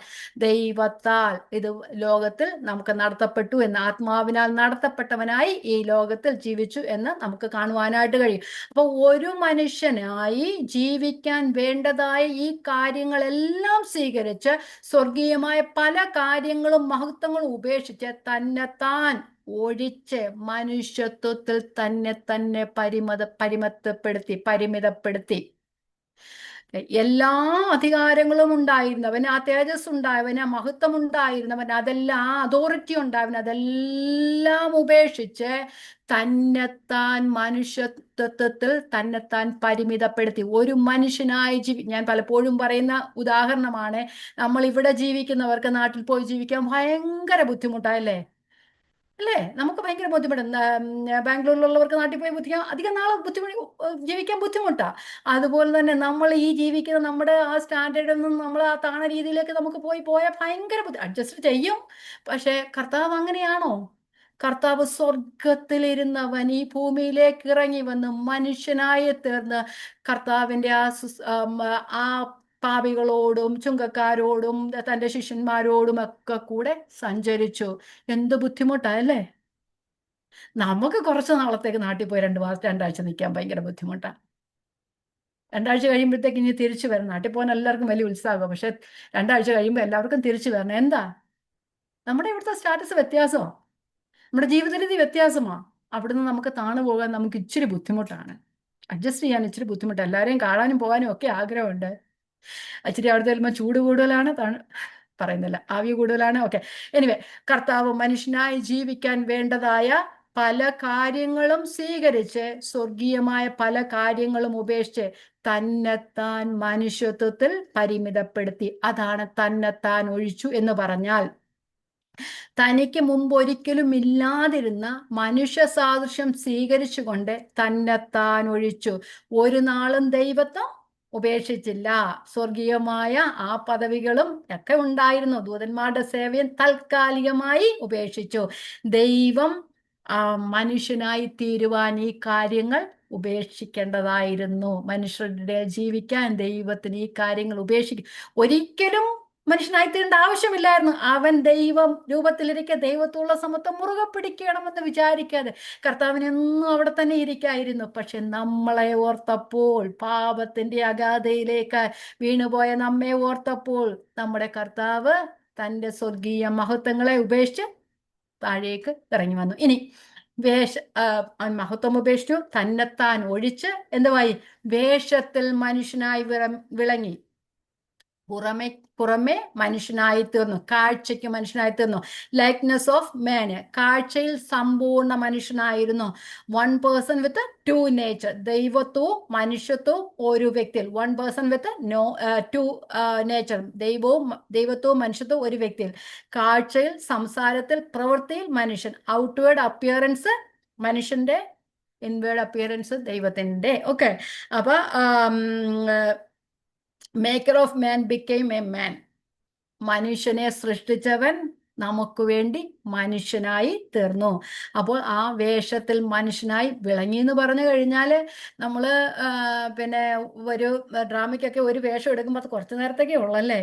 ദൈവത്താൽ ഇത് ലോകത്തിൽ നമുക്ക് നടത്തപ്പെട്ടു എന്ന്, ആത്മാവിനാൽ നടത്തപ്പെട്ടവനായി ഈ ലോകത്തിൽ ജീവിച്ചു എന്ന് നമുക്ക് കാണുവാനായിട്ട് കഴിയും. അപ്പൊ ഒരു മനുഷ്യനായി ജീവിക്കാൻ വേണ്ടതായ ഈ കാര്യങ്ങളെല്ലാം സ്വീകരിച്ച് സ്വർഗീയമായ പല കാര്യങ്ങളും മഹത്വങ്ങളും ഉപേക്ഷിച്ച് തന്നെത്താൻ ഒഴിച്ച് മനുഷ്യത്വത്തിൽ തന്നെ പരിമിതപ്പെടുത്തി. എല്ലാ അധികാരങ്ങളും ഉണ്ടായിരുന്നവൻ, ആ തേജസ് ഉണ്ടായവൻ, ആ മഹത്വം ഉണ്ടായിരുന്നവൻ, അതെല്ലാം ആ അതോറിറ്റി ഉണ്ടായവൻ, അതെല്ലാം ഉപേക്ഷിച്ച് തന്നെത്താൻ മനുഷ്യത്വത്തിൽ തന്നെത്താൻ പരിമിതപ്പെടുത്തി. ഒരു മനുഷ്യനായി ഞാൻ പലപ്പോഴും പറയുന്ന ഉദാഹരണമാണ്, നമ്മൾ ഇവിടെ ജീവിക്കുന്നവർക്ക് നാട്ടിൽ പോയി ജീവിക്കാൻ ഭയങ്കര ബുദ്ധിമുട്ടല്ലേ? അല്ലേ? നമുക്ക് ഭയങ്കര ബുദ്ധിമുട്ട്. ബാംഗ്ലൂരിലുള്ളവർക്ക് നാട്ടിൽ പോയി അധികം നാളെ ജീവിക്കാൻ ബുദ്ധിമുട്ടാ. അതുപോലെ തന്നെ നമ്മൾ ഈ ജീവിക്കുന്ന നമ്മുടെ ആ സ്റ്റാൻഡേർഡിൽ നിന്ന് നമ്മൾ ആ താണ രീതിയിലേക്ക് നമുക്ക് പോയാൽ ഭയങ്കര അഡ്ജസ്റ്റ് ചെയ്യും. പക്ഷെ കർത്താവ് അങ്ങനെയാണോ? കർത്താവ് സ്വർഗത്തിലിരുന്നവൻ ഈ ഭൂമിയിലേക്ക് ഇറങ്ങി വന്ന് മനുഷ്യനായി തീർന്ന് കർത്താവിന്റെ ആ പാപികളോടും ചുങ്കക്കാരോടും തന്റെ ശിഷ്യന്മാരോടും ഒക്കെ കൂടെ സഞ്ചരിച്ചു. എന്ത് ബുദ്ധിമുട്ടാ അല്ലേ? നമുക്ക് കുറച്ച് നാളത്തേക്ക് നാട്ടിൽ പോയി 2 മാസം 2 ആഴ്ച നിൽക്കാൻ ഭയങ്കര ബുദ്ധിമുട്ടാണ്. 2 ആഴ്ച കഴിയുമ്പോഴത്തേക്ക് ഇനി തിരിച്ചു വരണം. നാട്ടിൽ പോകാൻ എല്ലാവർക്കും വലിയ ഉത്സാഹമാണ്. പക്ഷെ 2 ആഴ്ച കഴിയുമ്പോൾ എല്ലാവർക്കും തിരിച്ചു വരണം. എന്താ? നമ്മുടെ ഇവിടുത്തെ സ്റ്റാറ്റസ് വ്യത്യാസമാണ്, നമ്മുടെ ജീവിത രീതി വ്യത്യാസമാണ്. അവിടുന്ന് നമുക്ക് താണു പോകാൻ നമുക്ക് ഇച്ചിരി ബുദ്ധിമുട്ടാണ്, അഡ്ജസ്റ്റ് ചെയ്യാൻ ഇച്ചിരി ബുദ്ധിമുട്ട്. എല്ലാവരെയും കാണാനും പോകാനും ഒക്കെ ആഗ്രഹമുണ്ട്. ഇച്ചിരി അവിടുത്തെ വരുമ്പോൾ ചൂട് കൂടുതലാണ്, പറയുന്നില്ല, ആവി കൂടുതലാണ്. ഓക്കെ, എനിവേ, കർത്താവ് മനുഷ്യനായി ജീവിക്കാൻ വേണ്ടതായ പല കാര്യങ്ങളും സ്വീകരിച്ച് സ്വർഗീയമായ പല കാര്യങ്ങളും ഉപേക്ഷിച്ച് തന്നെത്താൻ മനുഷ്യത്വത്തിൽ പരിമിതപ്പെടുത്തി. അതാണ് തന്നെത്താൻ ഒഴിച്ചു എന്ന് പറഞ്ഞാൽ. തനിക്ക് മുമ്പ് ഒരിക്കലും ഇല്ലാതിരുന്ന മനുഷ്യ സാദൃശ്യം സ്വീകരിച്ചുകൊണ്ട് തന്നെത്താൻ ഒഴിച്ചു. ഒരു നാളും ദൈവത്വം ഉപേക്ഷിച്ചില്ല. സ്വർഗീയമായ ആ പദവികളും ഒക്കെ ഉണ്ടായിരുന്നു. ദൂതന്മാരുടെ സേവയും താൽക്കാലികമായി ഉപേക്ഷിച്ചു. ദൈവം മനുഷ്യനായി തീരുവാൻ ഈ കാര്യങ്ങൾ ഉപേക്ഷിക്കേണ്ടതായിരുന്നു. മനുഷ്യരുടെ ജീവിക്കാൻ ദൈവത്തിന് ഈ കാര്യങ്ങൾ ഒരിക്കലും മനുഷ്യനായിത്തീരേണ്ട ആവശ്യമില്ലായിരുന്നു. അവൻ ദൈവം രൂപത്തിലിരിക്കെ ദൈവത്തോടുള്ള സമത്വം മുറുകെ പിടിക്കണമെന്ന് വിചാരിക്കാതെ കർത്താവിനെന്നും അവിടെ തന്നെ ഇരിക്കായിരുന്നു. പക്ഷെ നമ്മളെ ഓർത്തപ്പോൾ, പാപത്തിന്റെ അഗാധയിലേക്ക് വീണുപോയ നമ്മെ ഓർത്തപ്പോൾ, നമ്മുടെ കർത്താവ് തൻ്റെ സ്വർഗീയ മഹത്വങ്ങളെ ഉപേക്ഷിച്ച് താഴേക്ക് ഇറങ്ങി വന്നു. ഇനി മഹത്വം ഉപേക്ഷിച്ചു, തന്നെത്താൻ ഒഴിച്ച് എന്തുവായി? വേഷത്തിൽ മനുഷ്യനായി വിളങ്ങി. പുറമെ മനുഷ്യനായി തീർന്നു, കാഴ്ചയ്ക്ക് മനുഷ്യനായി തീർന്നു. ലൈക്നെസ് ഓഫ് മാന്, കാഴ്ചയിൽ സമ്പൂർണ്ണ മനുഷ്യനായിരുന്നു. 1 പേഴ്സൺ വിത്ത് 2 നേച്ചർ, ദൈവത്വവും മനുഷ്യത്വവും ഒരു വ്യക്തിയിൽ. 1 പേഴ്സൺ വിത്ത് 2 നേച്ചർ, ദൈവത്വവും മനുഷ്യത്വവും ഒരു വ്യക്തിയിൽ. കാഴ്ചയിൽ, സംസാരത്തിൽ, പ്രവൃത്തിയിൽ മനുഷ്യൻ. ഔട്ട്വേർഡ് അപ്പിയറൻസ് മനുഷ്യന്റെ, ഇൻവേർഡ് അപ്പിയറൻസ് ദൈവത്തിന്റെ. ഓക്കെ, അപ്പൊ maker of man became a man, മനുഷ്യനെ സൃഷ്ടിച്ചവൻ നമുക്ക് വേണ്ടി മനുഷ്യനായി തീർന്നു. അപ്പോൾ ആ വേഷത്തിൽ മനുഷ്യനായി വിളങ്ങി എന്ന് പറഞ്ഞു കഴിഞ്ഞാൽ, നമ്മൾ പിന്നെ ഒരു ഡ്രാമയ്ക്കൊക്കെ ഒരു വേഷം എടുക്കുമ്പോൾ അത് കുറച്ചു നേരത്തേക്കേ ഉള്ളല്ലേ.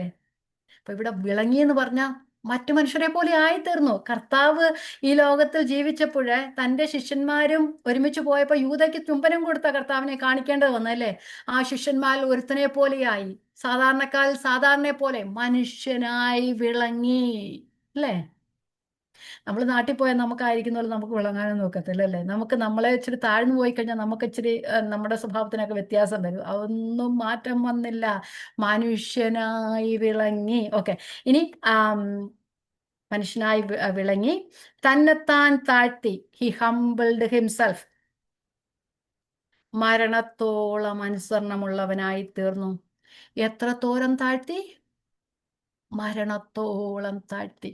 അപ്പൊ ഇവിടെ വിളങ്ങി എന്ന് പറഞ്ഞാൽ മറ്റു മനുഷ്യരെ പോലെ ആയിത്തീർന്നു. കർത്താവ് ഈ ലോകത്തിൽ ജീവിച്ചപ്പോഴേ തൻ്റെ ശിഷ്യന്മാരും ഒരുമിച്ച് പോയപ്പോൾ യൂദയ്ക്ക് ചുംബനം കൊടുത്ത കർത്താവിനെ കാണിക്കേണ്ടത് വന്നല്ലേ. ആ ശിഷ്യന്മാരിൽ ഒരുത്തനെ പോലെയായി, സാധാരണക്കാരിൽ സാധാരണയെ പോലെ മനുഷ്യനായി വിളങ്ങി. അല്ലേ? നമ്മൾ നാട്ടിൽ പോയാൽ നമുക്കായിരിക്കുന്ന പോലെ നമുക്ക് വിളങ്ങാനും നോക്കത്തില്ല അല്ലേ. നമുക്ക് നമ്മളെ ഇച്ചിരി താഴ്ന്നു പോയി കഴിഞ്ഞാൽ നമുക്ക് ഇച്ചിരി നമ്മുടെ സ്വഭാവത്തിനൊക്കെ വ്യത്യാസം വരും. അതൊന്നും മാറ്റം വന്നില്ല, മനുഷ്യനായി വിളങ്ങി. ഓക്കെ, ഇനി മനുഷ്യനായി വിളങ്ങി, തന്നെത്താൻ താഴ്ത്തി. ഹി ഹംബിൾഡ് ഹിംസെൽഫ്, മരണത്തോളം അനുസരണമുള്ളവനായി തീർന്നു. എത്രത്തോളം താഴ്ത്തി? മരണത്തോളം താഴ്ത്തി.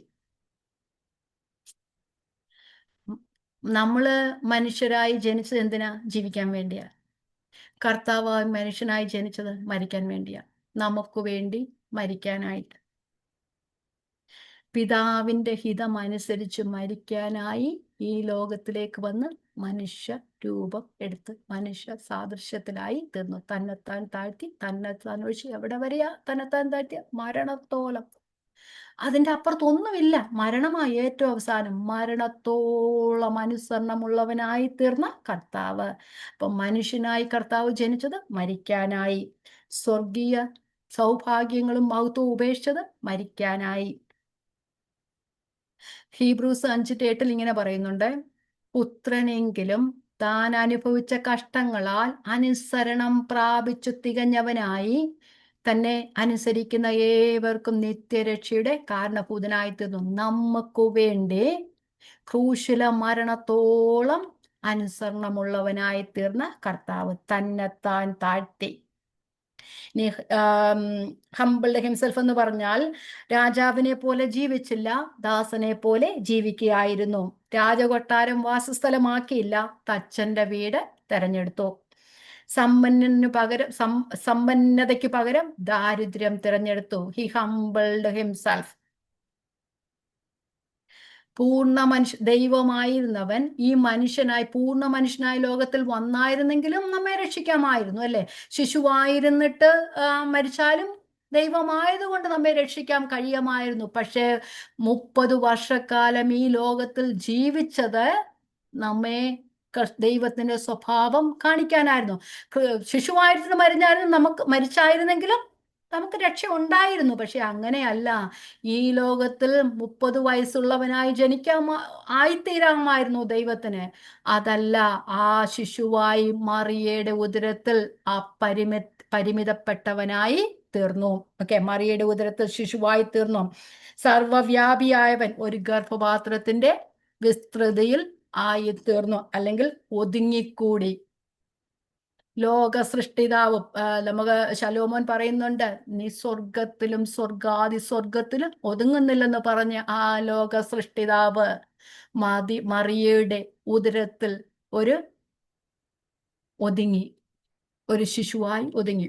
നമ്മള് മനുഷ്യരായി ജനിച്ചത് എന്തിനാ? ജീവിക്കാൻ വേണ്ടിയാ. കർത്താവ് മനുഷ്യനായി ജനിച്ചത് മരിക്കാൻ വേണ്ടിയാ. നമുക്ക് വേണ്ടി മരിക്കാനായിട്ട്. പിതാവിന്റെ ഹിതമനുസരിച്ച് മരിക്കാനായി ഈ ലോകത്തിലേക്ക് വന്ന് മനുഷ്യ രൂപം എടുത്ത് മനുഷ്യ സാദൃശ്യത്തിലായി തീർന്നു. തന്നെത്താൻ താഴ്ത്തി, തന്നെത്താൻ ഒഴിച്ച് എവിടെ വരെയാ തന്നെത്താൻ താഴ്ത്തിയ? മരണത്തോളം. അതിന്റെ അപ്പുറത്തൊന്നുമില്ല. മരണമായി ഏറ്റവും അവസാനം. മരണത്തോളം അനുസരണമുള്ളവനായി തീർന്ന കർത്താവ്. അപ്പൊ മനുഷ്യനായി കർത്താവ് ജനിച്ചത് മരിക്കാനായി. സ്വർഗീയ സൗഭാഗ്യങ്ങളും മഹത്വവും ഉപേക്ഷിച്ചത് മരിക്കാനായി. ഹീബ്രൂസ് 5:8 ഇങ്ങനെ പറയുന്നുണ്ട്, പുത്രനെങ്കിലും താൻ അനുഭവിച്ച കഷ്ടങ്ങളാൽ അനുസരണം പ്രാപിച്ചു തികഞ്ഞവനായി തന്നെ അനുസരിക്കുന്ന ഏവർക്കും നിത്യരക്ഷയുടെ കാരണഭൂതനായി തീർന്നു. നമുക്ക് വേണ്ടി ക്രൂശില മരണത്തോളം അനുസരണമുള്ളവനായി തീർന്ന കർത്താവ് തന്നെത്താൻ താഴ്ത്തി. ഹംബിൾഡ് ഹിംസെൽഫ് എന്ന് പറഞ്ഞാൽ രാജാവിനെ പോലെ ജീവിച്ചില്ല, ദാസനെ പോലെ ജീവിക്കുകയായിരുന്നു. രാജകൊട്ടാരം വാസസ്ഥലമാക്കിയില്ല, തച്ചന്റെ വീട് തെരഞ്ഞെടുത്തു. സമ്പന്നതയ്ക്ക് പകരം ദാരിദ്ര്യം തിരഞ്ഞെടുത്തു. He humbled himself. ദൈവമായിരുന്നവൻ ഈ മനുഷ്യനായി, പൂർണ്ണ മനുഷ്യനായി ലോകത്തിൽ വന്നായിരുന്നെങ്കിലും നമ്മെ രക്ഷിക്കാമായിരുന്നു, അല്ലെ? ശിശുവായിരുന്നിട്ട് മരിച്ചാലും ദൈവമായതുകൊണ്ട് നമ്മെ രക്ഷിക്കാൻ കഴിയുമായിരുന്നു. പക്ഷേ 30 വർഷക്കാലം ഈ ലോകത്തിൽ ജീവിച്ചത് നമ്മെ ദൈവത്തിന്റെ സ്വഭാവം കാണിക്കാനായിരുന്നു. ശിശുവായിട്ട് മരിച്ചായിരുന്നെങ്കിലും നമുക്ക് രക്ഷ ഉണ്ടായിരുന്നു. പക്ഷെ അങ്ങനെയല്ല. ഈ ലോകത്തിൽ 30 വയസ്സുള്ളവനായി ആയിത്തീരാമായിരുന്നു ദൈവത്തിന്. അതല്ല, ആ ശിശുവായി മറിയയുടെ ഉദരത്തിൽ ആ പരിമിതപ്പെട്ടവനായി തീർന്നു. മറിയയുടെ ഉദരത്തിൽ ശിശുവായി തീർന്നു. സർവവ്യാപിയായവൻ ഒരു ഗർഭപാത്രത്തിന്റെ വിസ്തൃതിയിൽ ആയിത്തീർന്നു, അല്ലെങ്കിൽ ഒതുങ്ങിക്കൂടി. ലോക സൃഷ്ടിതാവ് നമുക്ക് ശലോമോൻ പറയുന്നുണ്ട്, നീ സ്വർഗത്തിലും സ്വർഗാതിസ്വർഗത്തിലും ഒതുങ്ങുന്നില്ലെന്ന് പറഞ്ഞ ആ ലോക സൃഷ്ടിതാവ് മറിയയുടെ ഉദരത്തിൽ ഒതുങ്ങി, ഒരു ശിശുവായി ഒതുങ്ങി.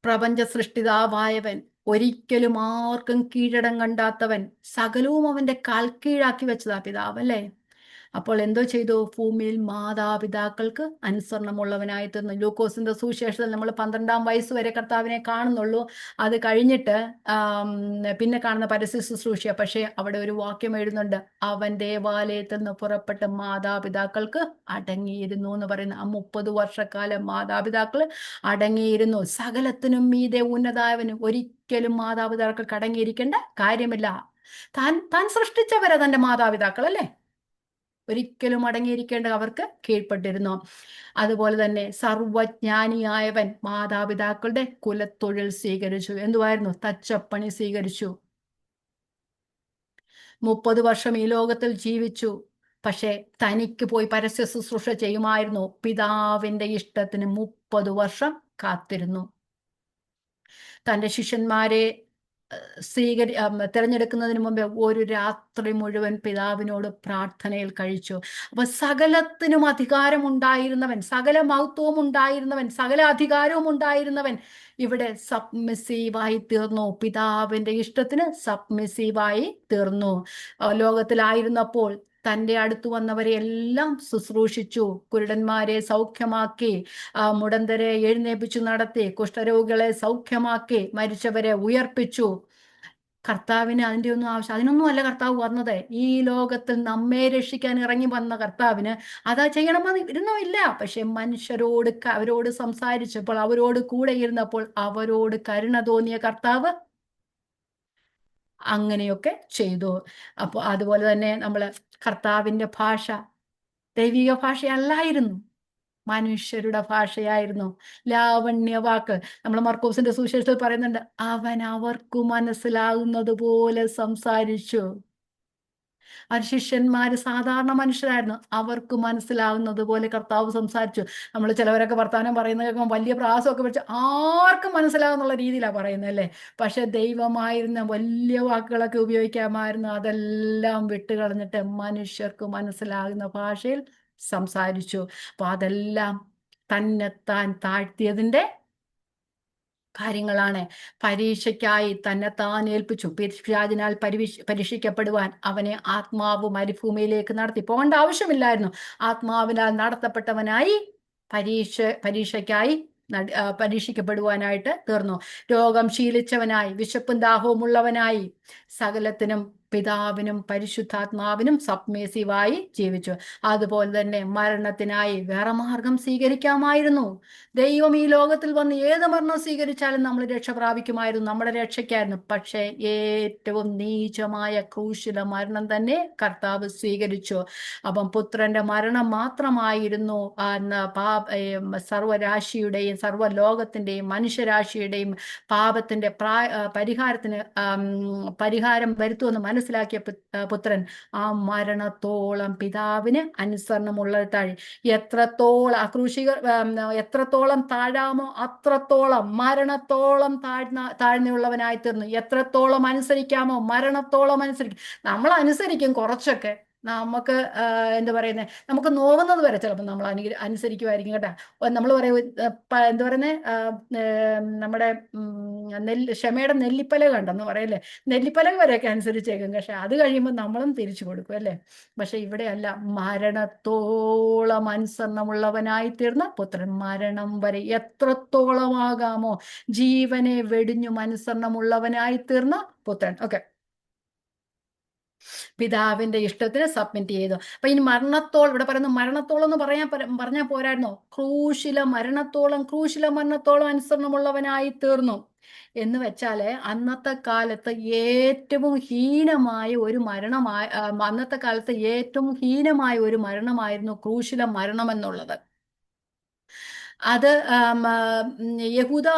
പ്രപഞ്ച സൃഷ്ടിതാവായവൻ, ഒരിക്കലും ആർക്കും കീഴടം കണ്ടാത്തവൻ, സകലവും അവന്റെ കാൽ കീഴാക്കി വെച്ചതാ പിതാവ്, അല്ലേ? അപ്പോൾ എന്തോ ചെയ്തു? ഭൂമിയിൽ മാതാപിതാക്കൾക്ക് അനുസരണമുള്ളവനായി തീർന്നു. ലൂക്കോസിന്റെ സുവിശേഷത്തിൽ നമ്മൾ 12-ാം വയസ്സ് വരെ കർത്താവിനെ കാണുന്നുള്ളൂ. അത് കഴിഞ്ഞിട്ട് പിന്നെ കാണുന്ന പരസ്യ ശുശ്രൂഷ. പക്ഷേ അവിടെ ഒരു വാക്യം എഴുതുന്നുണ്ട്, അവൻ ദേവാലയത്തിൽ നിന്ന് പുറപ്പെട്ട് മാതാപിതാക്കൾക്ക് അടങ്ങിയിരുന്നു എന്ന് പറയുന്ന ആ 30 വർഷക്കാലം മാതാപിതാക്കൾ അടങ്ങിയിരുന്നു. സകലത്തിനും മീതെ ഉന്നതായവനും ഒരിക്കലും മാതാപിതാക്കൾക്ക് അടങ്ങിയിരിക്കേണ്ട കാര്യമില്ല. താൻ സൃഷ്ടിച്ചവരെ തന്റെ മാതാപിതാക്കൾ, അല്ലേ? ഒരിക്കലും അടങ്ങിയിരിക്കേണ്ട അവർക്ക് കീഴ്പ്പെട്ടിരുന്നു. അതുപോലെ തന്നെ സർവജ്ഞാനിയായവൻ മാതാപിതാക്കളുടെ കുലത്തൊഴിൽ സ്വീകരിച്ചു. എന്തുവായിരുന്നു? തച്ചപ്പണി സ്വീകരിച്ചു. 30 വർഷം ഈ ലോകത്തിൽ ജീവിച്ചു. പക്ഷെ തനിക്ക് പോയി പരസ്യ ശുശ്രൂഷ ചെയ്യുമായിരുന്നു. പിതാവിന്റെ ഇഷ്ടത്തിന് 30 വർഷം കാത്തിരുന്നു. തന്റെ ശിഷ്യന്മാരെ തിരഞ്ഞെടുക്കുന്നതിന് മുമ്പേ ഒരു രാത്രി മുഴുവൻ പിതാവിനോട് പ്രാർത്ഥനയിൽ കഴിച്ചു. അപ്പൊ സകലത്തിനും അധികാരം ഉണ്ടായിരുന്നവൻ, സകല മഹത്വവും ഉണ്ടായിരുന്നവൻ, സകല അധികാരവും ഉണ്ടായിരുന്നവൻ ഇവിടെ സബ്മിസീവായി തീർന്നു. പിതാവിന്റെ ഇഷ്ടത്തിന് സബ്മിസീവായി തീർന്നു. ലോകത്തിലായിരുന്നപ്പോൾ തൻ്റെ അടുത്ത് വന്നവരെ എല്ലാം ശുശ്രൂഷിച്ചു. കുരുടന്മാരെ സൗഖ്യമാക്കി, മുടന്തരെ എഴുന്നേൽപ്പിച്ചു നടത്തി, കുഷ്ഠരോഗികളെ സൗഖ്യമാക്കി, മരിച്ചവരെ ഉയർപ്പിച്ചു. കർത്താവിന് അതിനൊന്നും അല്ല കർത്താവ് വന്നത്. ഈ ലോകത്തിൽ നമ്മെ രക്ഷിക്കാൻ ഇറങ്ങി വന്ന കർത്താവിന് അതാ ചെയ്യണമെന്ന് ഇരുന്നുമില്ല. പക്ഷെ അവരോട് സംസാരിച്ചപ്പോൾ, അവരോട് കൂടെ ഇരുന്നപ്പോൾ അവരോട് കരുണ തോന്നിയ കർത്താവ് അങ്ങനെയൊക്കെ ചെയ്തു. അപ്പോൾ അതുപോലെ തന്നെ നമ്മൾ കർത്താവിന്റെ ഭാഷ ദൈവിക ഭാഷയല്ലായിരുന്നു, മനുഷ്യരുടെ ഭാഷയായിരുന്നു. ലാവണ്യവാക്ക് നമ്മൾ മർക്കോസിന്റെ സുവിശേഷത്തിൽ പറയുന്നുണ്ട്, അവൻ അവർക്ക് മനസ്സിലാകുന്നത് പോലെ സംസാരിച്ചു. ആ ശിഷ്യന്മാര് സാധാരണ മനുഷ്യരായിരുന്നു, അവർക്ക് മനസ്സിലാവുന്നത് പോലെ കർത്താവ് സംസാരിച്ചു. നമ്മൾ ചിലവരൊക്കെ വർത്താനം പറയുന്നത് കേൾക്കുമ്പോൾ വലിയ പ്രാസമൊക്കെ വെച്ച് ആർക്കും മനസ്സിലാകുന്നുള്ള രീതിയിലാണ് പറയുന്നത് അല്ലേ. പക്ഷെ ദൈവമായിരുന്ന വലിയ വാക്കുകളൊക്കെ ഉപയോഗിക്കാമായിരുന്നു, അതെല്ലാം വിട്ടുകളഞ്ഞിട്ട് മനുഷ്യർക്ക് മനസ്സിലാകുന്ന ഭാഷയിൽ സംസാരിച്ചു. അപ്പൊ അതെല്ലാം തന്നെത്താൻ താഴ്ത്തിയതിന്റെ കാര്യങ്ങളാണ്. പരീക്ഷയ്ക്കായി തന്നെത്താൻ ഏൽപ്പിച്ചു. പിശാചിനാൽ പരീക്ഷിക്കപ്പെടുവാൻ അവനെ ആത്മാവ് മരുഭൂമിയിലേക്ക് നടത്തി. പോകേണ്ട ആവശ്യമില്ലായിരുന്നു. ആത്മാവിനാൽ നടത്തപ്പെട്ടവനായി പരീക്ഷയ്ക്കായി പരീക്ഷിക്കപ്പെടുവാനായിട്ട് തീർന്നു. രോഗം ശീലിച്ചവനായി, വിശപ്പും ദാഹവും ഉള്ളവനായി, സകലത്തിനും പിതാവിനും പരിശുദ്ധാത്മാവിനും സബ്മേസീവായി ജീവിച്ചു. അതുപോലെ തന്നെ മരണത്തിനായി വേറെ മാർഗം സ്വീകരിക്കാമായിരുന്നു. ദൈവം ഈ ലോകത്തിൽ വന്ന് ഏത് മരണം സ്വീകരിച്ചാലും നമ്മൾ രക്ഷ പ്രാപിക്കുമായിരുന്നു, നമ്മുടെ രക്ഷയ്ക്കായിരുന്നു. പക്ഷേ ഏറ്റവും നീചമായ ക്രൂശില മരണം തന്നെ കർത്താവ് സ്വീകരിച്ചു. അപ്പം പുത്രന്റെ മരണം മാത്രമായിരുന്നു സർവരാശിയുടെയും സർവ്വലോകത്തിന്റെയും മനുഷ്യരാശിയുടെയും പാപത്തിന്റെ പരിഹാരത്തിന് പരിഹാരം വരുത്തുമെന്ന് മനസ്സിലാക്കിയ പുത്രൻ ആ മരണത്തോളം പിതാവിന് അനുസരണമുള്ള താഴെ എത്രത്തോളം എത്രത്തോളം താഴാമോ അത്രത്തോളം മരണത്തോളം താഴ്ന്നയുള്ളവനായി തീർന്നു. എത്രത്തോളം അനുസരിക്കാമോ മരണത്തോളം അനുസരിക്കും. നമ്മൾ അനുസരിക്കും കുറച്ചൊക്കെ, നമുക്ക് എന്താ പറയുന്നത്, നമുക്ക് നോവുന്നത് വരെ ചിലപ്പോൾ നമ്മൾ അനുസരിക്കുമായിരിക്കും കേട്ടോ. നമ്മൾ പറയും എന്താ പറയുന്നത്, നമ്മുടെ ക്ഷമയുടെ നെല്ലിപ്പലക കണ്ടെന്ന് പറയല്ലേ, നെല്ലിപ്പലക വരെയൊക്കെ അനുസരിച്ചേക്കും. പക്ഷെ അത് കഴിയുമ്പോൾ നമ്മളും തിരിച്ചു കൊടുക്കും അല്ലേ. പക്ഷെ ഇവിടെയല്ല, മരണത്തോളം അനുസരണമുള്ളവനായി തീർന്ന പുത്രൻ. മരണം വരെ എത്രത്തോളമാകാമോ ജീവനെ വെടിഞ്ഞു അനുസരണമുള്ളവനായി തീർന്ന പുത്രൻ. ഓക്കെ, പിതാവിന്റെ ഇഷ്ടത്തിന് സബ്മിറ്റ് ചെയ്തു. അപ്പൊ ഇനി മരണത്തോളം, ഇവിടെ പറയുന്നു മരണത്തോളം എന്ന് പറഞ്ഞാൽ പോരായിരുന്നോ, ക്രൂശില മരണത്തോളം അനുസരണമുള്ളവനായി തീർന്നു എന്ന് വെച്ചാല് അന്നത്തെ കാലത്ത് ഏറ്റവും ഹീനമായ ഒരു മരണമായിരുന്നു ക്രൂശില മരണം എന്നുള്ളത്. അത് യഹൂദ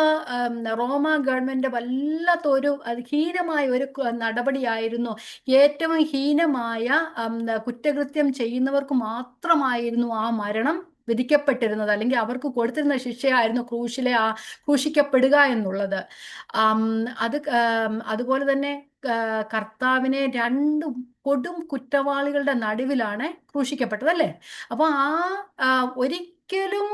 റോമ ഗവൺമെന്റ് വല്ലാത്തൊരു ഹീനമായ ഒരു നടപടിയായിരുന്നു. ഏറ്റവും ഹീനമായ കുറ്റകൃത്യം ചെയ്യുന്നവർക്ക് മാത്രമായിരുന്നു ആ മരണം വിധിക്കപ്പെട്ടിരുന്നത്, അല്ലെങ്കിൽ അവർക്ക് കൊടുത്തിരുന്ന ശിക്ഷയായിരുന്നു ക്രൂശിക്കപ്പെടുക എന്നുള്ളത്. അതുപോലെ തന്നെ കർത്താവിനെ രണ്ട് കൊടും കുറ്റവാളികളുടെ നടുവിലാണ് ക്രൂശിക്കപ്പെട്ടത് അല്ലേ. അപ്പൊ ഒരിക്കലും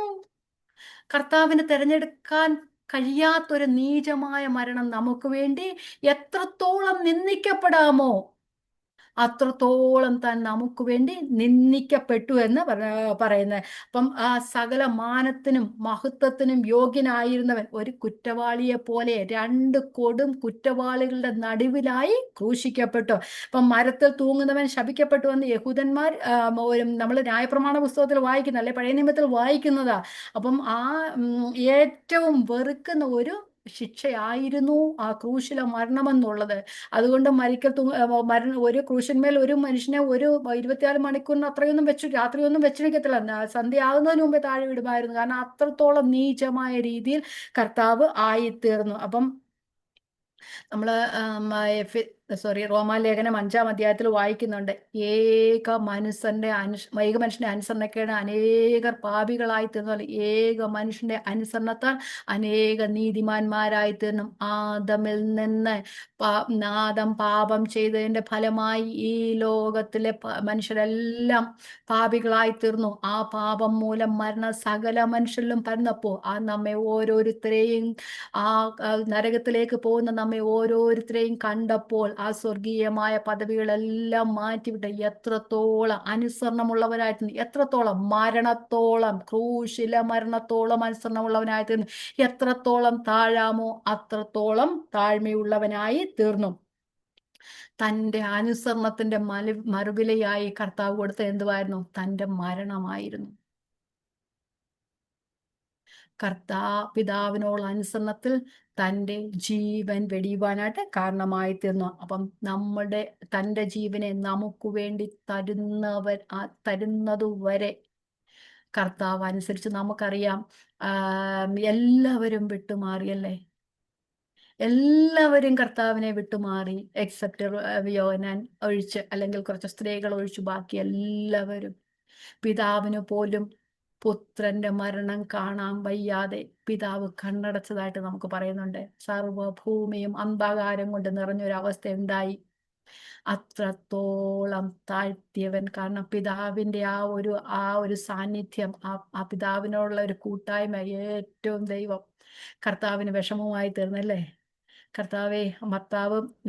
കർത്താവിന് തിരഞ്ഞെടുക്കാൻ കഴിയാത്തൊരു നീചമായ മരണം നമുക്ക് വേണ്ടി എത്രത്തോളം നിന്ദിക്കപ്പെടാമോ അത്രത്തോളം താൻ നമുക്ക് വേണ്ടി നിന്ദിക്കപ്പെട്ടു എന്ന് പറയുന്നത്. അപ്പം ആ സകല മാനത്തിനും മഹത്വത്തിനും യോഗ്യനായിരുന്നവൻ ഒരു കുറ്റവാളിയെ പോലെ രണ്ട് കൊടും കുറ്റവാളികളുടെ നടുവിലായി ക്രൂശിക്കപ്പെട്ടു. അപ്പം മരത്തിൽ തൂങ്ങുന്നവൻ ശപിക്കപ്പെട്ടു എന്ന് യഹൂദന്മാർ നമ്മൾ ന്യായപ്രമാണ പുസ്തകത്തിൽ വായിക്കുന്ന, അല്ലെ പഴയ നിയമത്തിൽ വായിക്കുന്നതാ. അപ്പം ഏറ്റവും വെറുക്കുന്ന ഒരു ശിക്ഷയായിരുന്നു ആ ക്രൂശില മരണമെന്നുള്ളത്. അതുകൊണ്ട് ഒരു ക്രൂശന്മേൽ ഒരു മനുഷ്യനെ ഒരു 24 മണിക്കൂറിന് അത്രയൊന്നും രാത്രിയൊന്നും വെച്ചിരിക്കത്തില്ല, സന്ധ്യ ആകുന്നതിന് മുമ്പേ താഴെ വിടുമായിരുന്നു. കാരണം അത്രത്തോളം നീചമായ രീതിയിൽ കർത്താവ് ആയിത്തീർന്നു. അപ്പം നമ്മള് റോമാലേഖനം 5-ാം അധ്യായത്തിൽ വായിക്കുന്നുണ്ട്, ഏക മനുഷ്യന്റെ അനുസരണക്കേട് അനേകർ പാപികളായി തീർന്നു. ഏക മനുഷ്യന്റെ അനുസരണത്താൽ അനേക നീതിമാന്മാരായി തീർന്നു. ആദമിൽ നിന്ന് ആദം പാപം ചെയ്തതിന്റെ ഫലമായി ഈ ലോകത്തിലെ മനുഷ്യരെല്ലാം പാപികളായി തീർന്നു. ആ പാപം മൂലം മരണം സകല മനുഷ്യരിലും പരന്നപ്പോ നമ്മെ ഓരോരുത്തരെയും ആ നരകത്തിലേക്ക് പോകുന്ന നമ്മെ ഓരോരുത്തരെയും കണ്ടപ്പോൾ ആ സ്വർഗീയമായ പദവികളെല്ലാം മാറ്റിവിട്ട് എത്രത്തോളം അനുസരണമുള്ളവരായിരുന്നു, എത്രത്തോളം ക്രൂശില മരണത്തോളം അനുസരണമുള്ളവനായിരുന്നു, എത്രത്തോളം താഴാമോ അത്രത്തോളം താഴ്മയുള്ളവനായി തീർന്നു. തൻ്റെ അനുസരണത്തിന്റെ മറുവിലയായി കർത്താവ് കൊടുത്ത എന്തുവായിരുന്നു? തൻ്റെ മരണമായിരുന്നു. പിതാവിനോടുള്ള അനുസരണത്തിൽ തൻ്റെ ജീവൻ വെടിയുവാനായിട്ട് കാരണമായി തീർന്നു. അപ്പം തൻ്റെ ജീവനെ നമുക്ക് വേണ്ടി തരുന്നതുവരെ കർത്താവ് അനുസരിച്ച്. നമുക്കറിയാം എല്ലാവരും വിട്ടുമാറിയല്ലേ, എല്ലാവരും കർത്താവിനെ വിട്ടുമാറി, എക്സെപ്റ്റ് യോഹന്നാൻ ഒഴിച്ച്, അല്ലെങ്കിൽ കുറച്ച് സ്ത്രീകൾ ഒഴിച്ചു, ബാക്കി എല്ലാവരും. പിതാവിന് പോലും പുത്രന്റെ മരണം കാണാൻ വയ്യാതെ പിതാവ് കണ്ണടച്ചതായിട്ട് നമുക്ക് പറയുന്നുണ്ട്. സർവഭൂമിയും അന്ധകാരം കൊണ്ട് നിറഞ്ഞൊരവസ്ഥ ഉണ്ടായി. അത്രത്തോളം താഴ്ത്തിയവൻ. കാരണം പിതാവിന്റെ ആ ഒരു സാന്നിധ്യം, ആ പിതാവിനോടുള്ള ഒരു കൂട്ടായ്മ, ഏറ്റവും ദൈവം കർത്താവിന് വിഷമമായി തീർന്നല്ലേ. കർത്താവെ,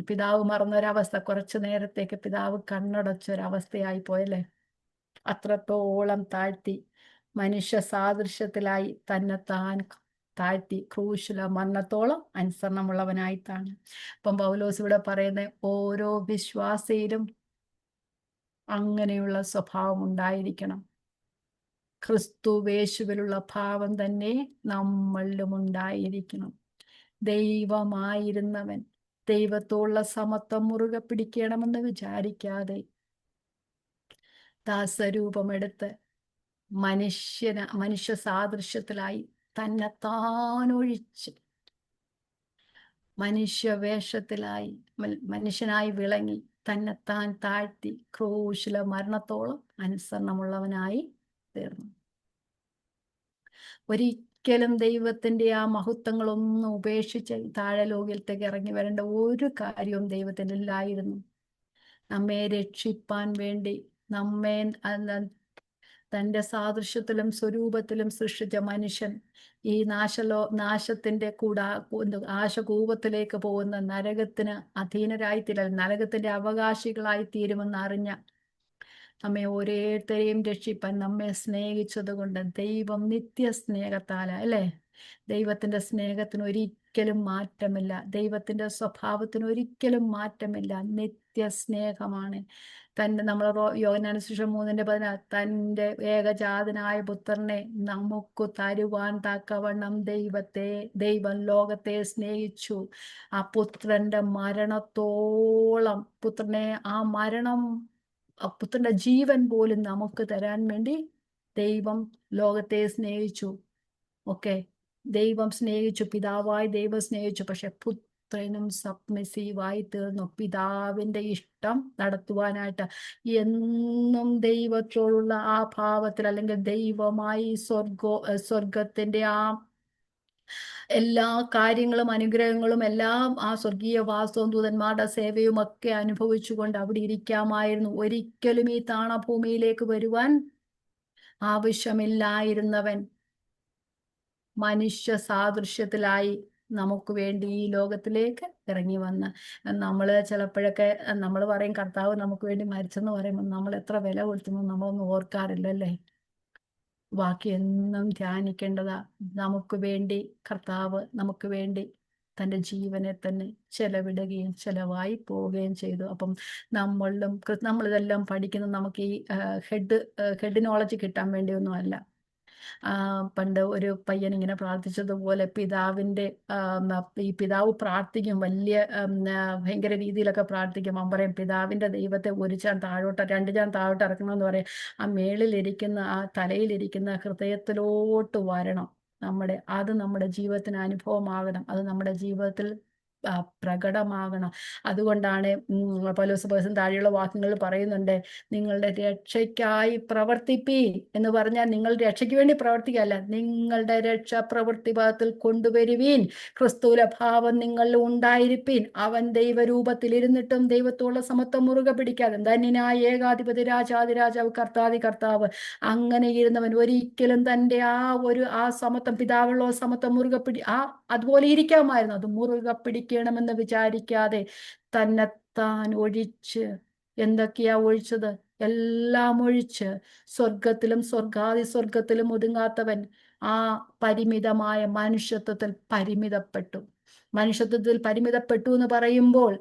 പിതാവ് മറന്നൊരവസ്ഥ, കുറച്ചു നേരത്തേക്ക് പിതാവ് കണ്ണടച്ചൊരവസ്ഥയായി പോയല്ലേ. അത്രത്തോളം താഴ്ത്തി, മനുഷ്യ സാദൃശ്യത്തിലായി തന്നെത്താൻ താഴ്ത്തി, ക്രൂശില മരണത്തോളം അനുസരണമുള്ളവനായിട്ടാണ്. അപ്പം പൗലോസ് ഇവിടെ പറയുന്നത്, ഓരോ വിശ്വാസിയിലും അങ്ങനെയുള്ള സ്വഭാവം ഉണ്ടായിരിക്കണം. ക്രിസ്തുവേശുവിലുള്ള ഭാവം തന്നെ നമ്മളിലും ഉണ്ടായിരിക്കണം. ദൈവമായിരുന്നവൻ ദൈവത്തോടുള്ള സമത്വം മുറുകെ പിടിക്കണമെന്ന് വിചാരിക്കാതെ ദാസരൂപമെടുത്ത് മനുഷ്യ സാദൃശ്യത്തിലായി തന്നെത്താനൊഴിച്ച് മനുഷ്യവേഷത്തിലായി മനുഷ്യനായി വിളങ്ങി തന്നെത്താൻ താഴ്ത്തി ക്രൂശില മരണത്തോളം അനുസരണമുള്ളവനായി തീർന്നു. ഒരിക്കലും ദൈവത്തിന്റെ ആ മഹത്വങ്ങളൊന്നും ഉപേക്ഷിച്ച് താഴെ ലോകത്തേക്ക് ഇറങ്ങി വരേണ്ട ഒരു കാര്യവും ദൈവത്തിന് ഇല്ലായിരുന്നു. നമ്മെ രക്ഷിപ്പാൻ വേണ്ടി നമ്മെ തന്റെ സാദൃശ്യത്തിലും സ്വരൂപത്തിലും സൃഷ്ടിച്ച മനുഷ്യൻ ഈ നാശത്തിന്റെ ആശകൂപത്തിലേക്ക് പോകുന്ന നരകത്തിന് നരകത്തിന്റെ അവകാശികളായി തീരുമെന്ന് അറിഞ്ഞ നമ്മെ ഓരോരുത്തരെയും രക്ഷിപ്പാൻ നമ്മെ സ്നേഹിച്ചത് കൊണ്ട്, ദൈവം നിത്യസ്നേഹത്താല അല്ലേ. ദൈവത്തിന്റെ സ്നേഹത്തിന് ഒരിക്കലും മാറ്റമില്ല. ദൈവത്തിന്റെ സ്വഭാവത്തിന് ഒരിക്കലും മാറ്റമില്ല. നിത്യസ്നേഹമാണ്. നമ്മൾ യോഹന്നാൻ സുവിശേഷം 3:16 തന്റെ ഏകജാതനായ പുത്രനെ നമുക്ക് തരുവാൻ തക്കവണ്ണം ദൈവം ലോകത്തെ സ്നേഹിച്ചു. ആ പുത്രന്റെ മരണത്തോളം, പുത്രന്റെ ജീവൻ പോലും നമുക്ക് തരാൻ വേണ്ടി ദൈവം ലോകത്തെ സ്നേഹിച്ചു. ദൈവം സ്നേഹിച്ചു, പിതാവായി ദൈവം സ്നേഹിച്ചു. പക്ഷെ പുത്രനും സബ്മിസീവായി തീർന്നു, പിതാവിന്റെ ഇഷ്ടം നടത്തുവാനായിട്ട്. എന്നും ദൈവത്തോടുള്ള ആ ഭാവത്തിൽ, അല്ലെങ്കിൽ ദൈവമായി സ്വർഗത്തിന്റെ ആ എല്ലാ കാര്യങ്ങളും അനുഗ്രഹങ്ങളും എല്ലാം, ആ സ്വർഗീയ വാസവും ദൂതന്മാരുടെ സേവയും ഒക്കെ അനുഭവിച്ചുകൊണ്ട് അവിടെ ഇരിക്കാമായിരുന്നു. ഒരിക്കലും ഈ താണഭൂമിയിലേക്ക് വരുവാൻ ആവശ്യമില്ലായിരുന്നവൻ മനുഷ്യ സാദൃശ്യത്തിലായി നമുക്ക് വേണ്ടി ഈ ലോകത്തിലേക്ക് ഇറങ്ങി വന്ന്. നമ്മൾ ചിലപ്പോഴൊക്കെ നമ്മൾ പറയും കർത്താവ് നമുക്ക് വേണ്ടി മരിച്ചെന്ന് പറയുമ്പോൾ നമ്മൾ എത്ര വില കൊടുത്തു നമ്മളൊന്നും ഓർക്കാറില്ലല്ലേ. ബാക്കി എന്നും ധ്യാനിക്കേണ്ടതാ. കർത്താവ് നമുക്ക് വേണ്ടി തൻ്റെ ജീവനെ തന്നെ ചെലവിടുകയും ചെലവായി പോവുകയും ചെയ്തു. അപ്പം നമ്മളിതെല്ലാം പഠിക്കുന്നത് നമുക്ക് ഈ ഹെഡ് നോളജ് കിട്ടാൻ വേണ്ടിയൊന്നും അല്ല. പണ്ട് ഒരു പയ്യൻ ഇങ്ങനെ പ്രാർത്ഥിച്ചതുപോലെ ഈ പിതാവ് പ്രാർത്ഥിക്കും, ഭയങ്കര രീതിയിലൊക്കെ പ്രാർത്ഥിക്കും. അവൻ പറയും, പിതാവിന്റെ ദൈവത്തെ ഒരു ചാൻ താഴോട്ട് 2 ചാൻ താഴോട്ട് ഇറക്കണമെന്ന് പറയും. ആ മേളിലിരിക്കുന്ന, ആ തലയിലിരിക്കുന്ന ഹൃദയത്തിലോട്ട് വരണം. അത് നമ്മുടെ ജീവിതത്തിന് അനുഭവമാകണം. അത് നമ്മുടെ ജീവിതത്തിൽ പ്രകടമാകണം. അതുകൊണ്ടാണ് പൗലോസ് താഴെയുള്ള വാക്യങ്ങളിൽ പറയുന്നുണ്ട്, നിങ്ങളുടെ രക്ഷയ്ക്കായി പ്രവർത്തിപ്പീൻ എന്ന് പറഞ്ഞാൽ നിങ്ങൾ രക്ഷയ്ക്ക് വേണ്ടി പ്രവർത്തിക്കല്ല, നിങ്ങളുടെ രക്ഷ പ്രവൃത്തിപഥത്തിൽ കൊണ്ടുവരുവീൻ. ക്രിസ്തുവിലെ ഭാവം നിങ്ങളിൽ ഉണ്ടായിരിപ്പീൻ. അവൻ ദൈവരൂപത്തിൽ ഇരുന്നിട്ടും ദൈവത്തോടുള്ള സമത്വം മുറുകെ പിടിക്കാതെ, ധന്യനായ ഏകാധിപതി രാജാതിരാജാവ് കർത്താതി കർത്താവ് അങ്ങനെ ഇരുന്നവൻ ഒരിക്കലും തൻ്റെ ആ സമത്വം, പിതാവുള്ള സമത്വം മുറുകെ അതുപോലെ ഇരിക്കാമായിരുന്നു. അത് മുറുകെ പിടിക്കണമെന്ന് വിചാരിക്കാതെ തന്നെത്താൻ ഒഴിച്ച്, എന്തൊക്കെയാ ഒഴിച്ചത്? എല്ലാം ഒഴിച്ച് സ്വർഗത്തിലും സ്വർഗാതിസ്വർഗത്തിലും ഒതുങ്ങാത്തവൻ ആ പരിമിതമായ മനുഷ്യത്വത്തിൽ പരിമിതപ്പെട്ടു. മനുഷ്യത്വത്തിൽ പരിമിതപ്പെട്ടു എന്ന് പറയുമ്പോൾ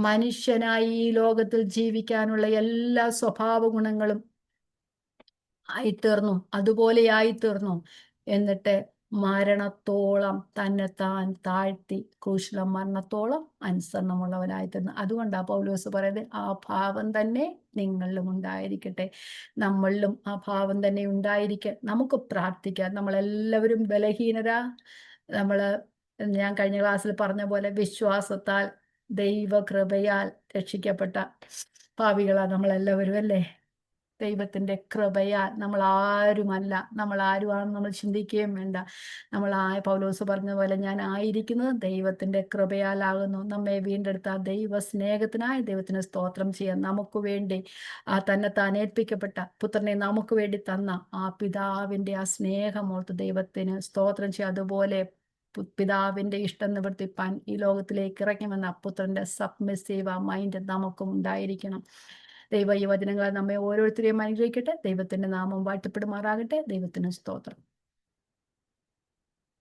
മനുഷ്യനായി ഈ ലോകത്തിൽ ജീവിക്കാനുള്ള എല്ലാ സ്വഭാവ ഗുണങ്ങളും ആയിത്തീർന്നു, അതുപോലെയായിത്തീർന്നു. എന്നിട്ട് മരണത്തോളം തന്നെത്താൻ താഴ്ത്തി, ക്രൂശില മരണത്തോളം അനുസരണമുള്ളവനായിത്തീർന്നു. അതുകൊണ്ടാണ് പൗലോസ് പറയുന്നത്, ആ ഭാവം തന്നെ നിങ്ങളിലും ഉണ്ടായിരിക്കട്ടെ. നമ്മളിലും ആ ഭാവം തന്നെ ഉണ്ടായിരിക്കെ നമുക്ക് പ്രാർത്ഥിക്കാം. നമ്മളെല്ലാവരും ബലഹീനരാ. ഞാൻ കഴിഞ്ഞ ക്ലാസ്സിൽ പറഞ്ഞ പോലെ വിശ്വാസത്താൽ ദൈവകൃപയാൽ രക്ഷിക്കപ്പെട്ട പാപികളാണ് നമ്മളെല്ലാവരും അല്ലേ. ദൈവത്തിന്റെ കൃപയാൽ നമ്മൾ ആരുമല്ല, നമ്മൾ ആരുമാണെന്ന് നമ്മൾ ചിന്തിക്കുകയും വേണ്ട. പൗലോസ് പറഞ്ഞ പോലെ ഞാൻ ആയിരിക്കുന്നത് ദൈവത്തിന്റെ കൃപയാലാകുന്നു. നമ്മെ വീണ്ടെടുത്ത ആ ദൈവ സ്നേഹത്തിനായി ദൈവത്തിന് സ്തോത്രം ചെയ്യാൻ, നമുക്ക് വേണ്ടി തന്നെത്താൻ ഏൽപ്പിക്കപ്പെട്ട പുത്രനെ നമുക്ക് വേണ്ടി തന്ന ആ പിതാവിന്റെ ആ സ്നേഹമോർത്ത് ദൈവത്തിന് സ്തോത്രം ചെയ്യുക. അതുപോലെ പിതാവിന്റെ ഇഷ്ടം നിവർത്തിപ്പാൻ ഈ ലോകത്തിലേക്ക് ഇറങ്ങി വന്ന പുത്രന്റെ സബ്മിസീവ് മൈൻഡ് നമുക്കും ഉണ്ടായിരിക്കണം. ദൈവ ഈ വചനങ്ങളെ നമ്മെ ഓരോരുത്തരെയും അനുഗ്രഹിക്കട്ടെ. ദൈവത്തിന്റെ നാമം വാഴ്ത്തപ്പെടുമാറാകട്ടെ. ദൈവത്തിന് സ്തോത്രം.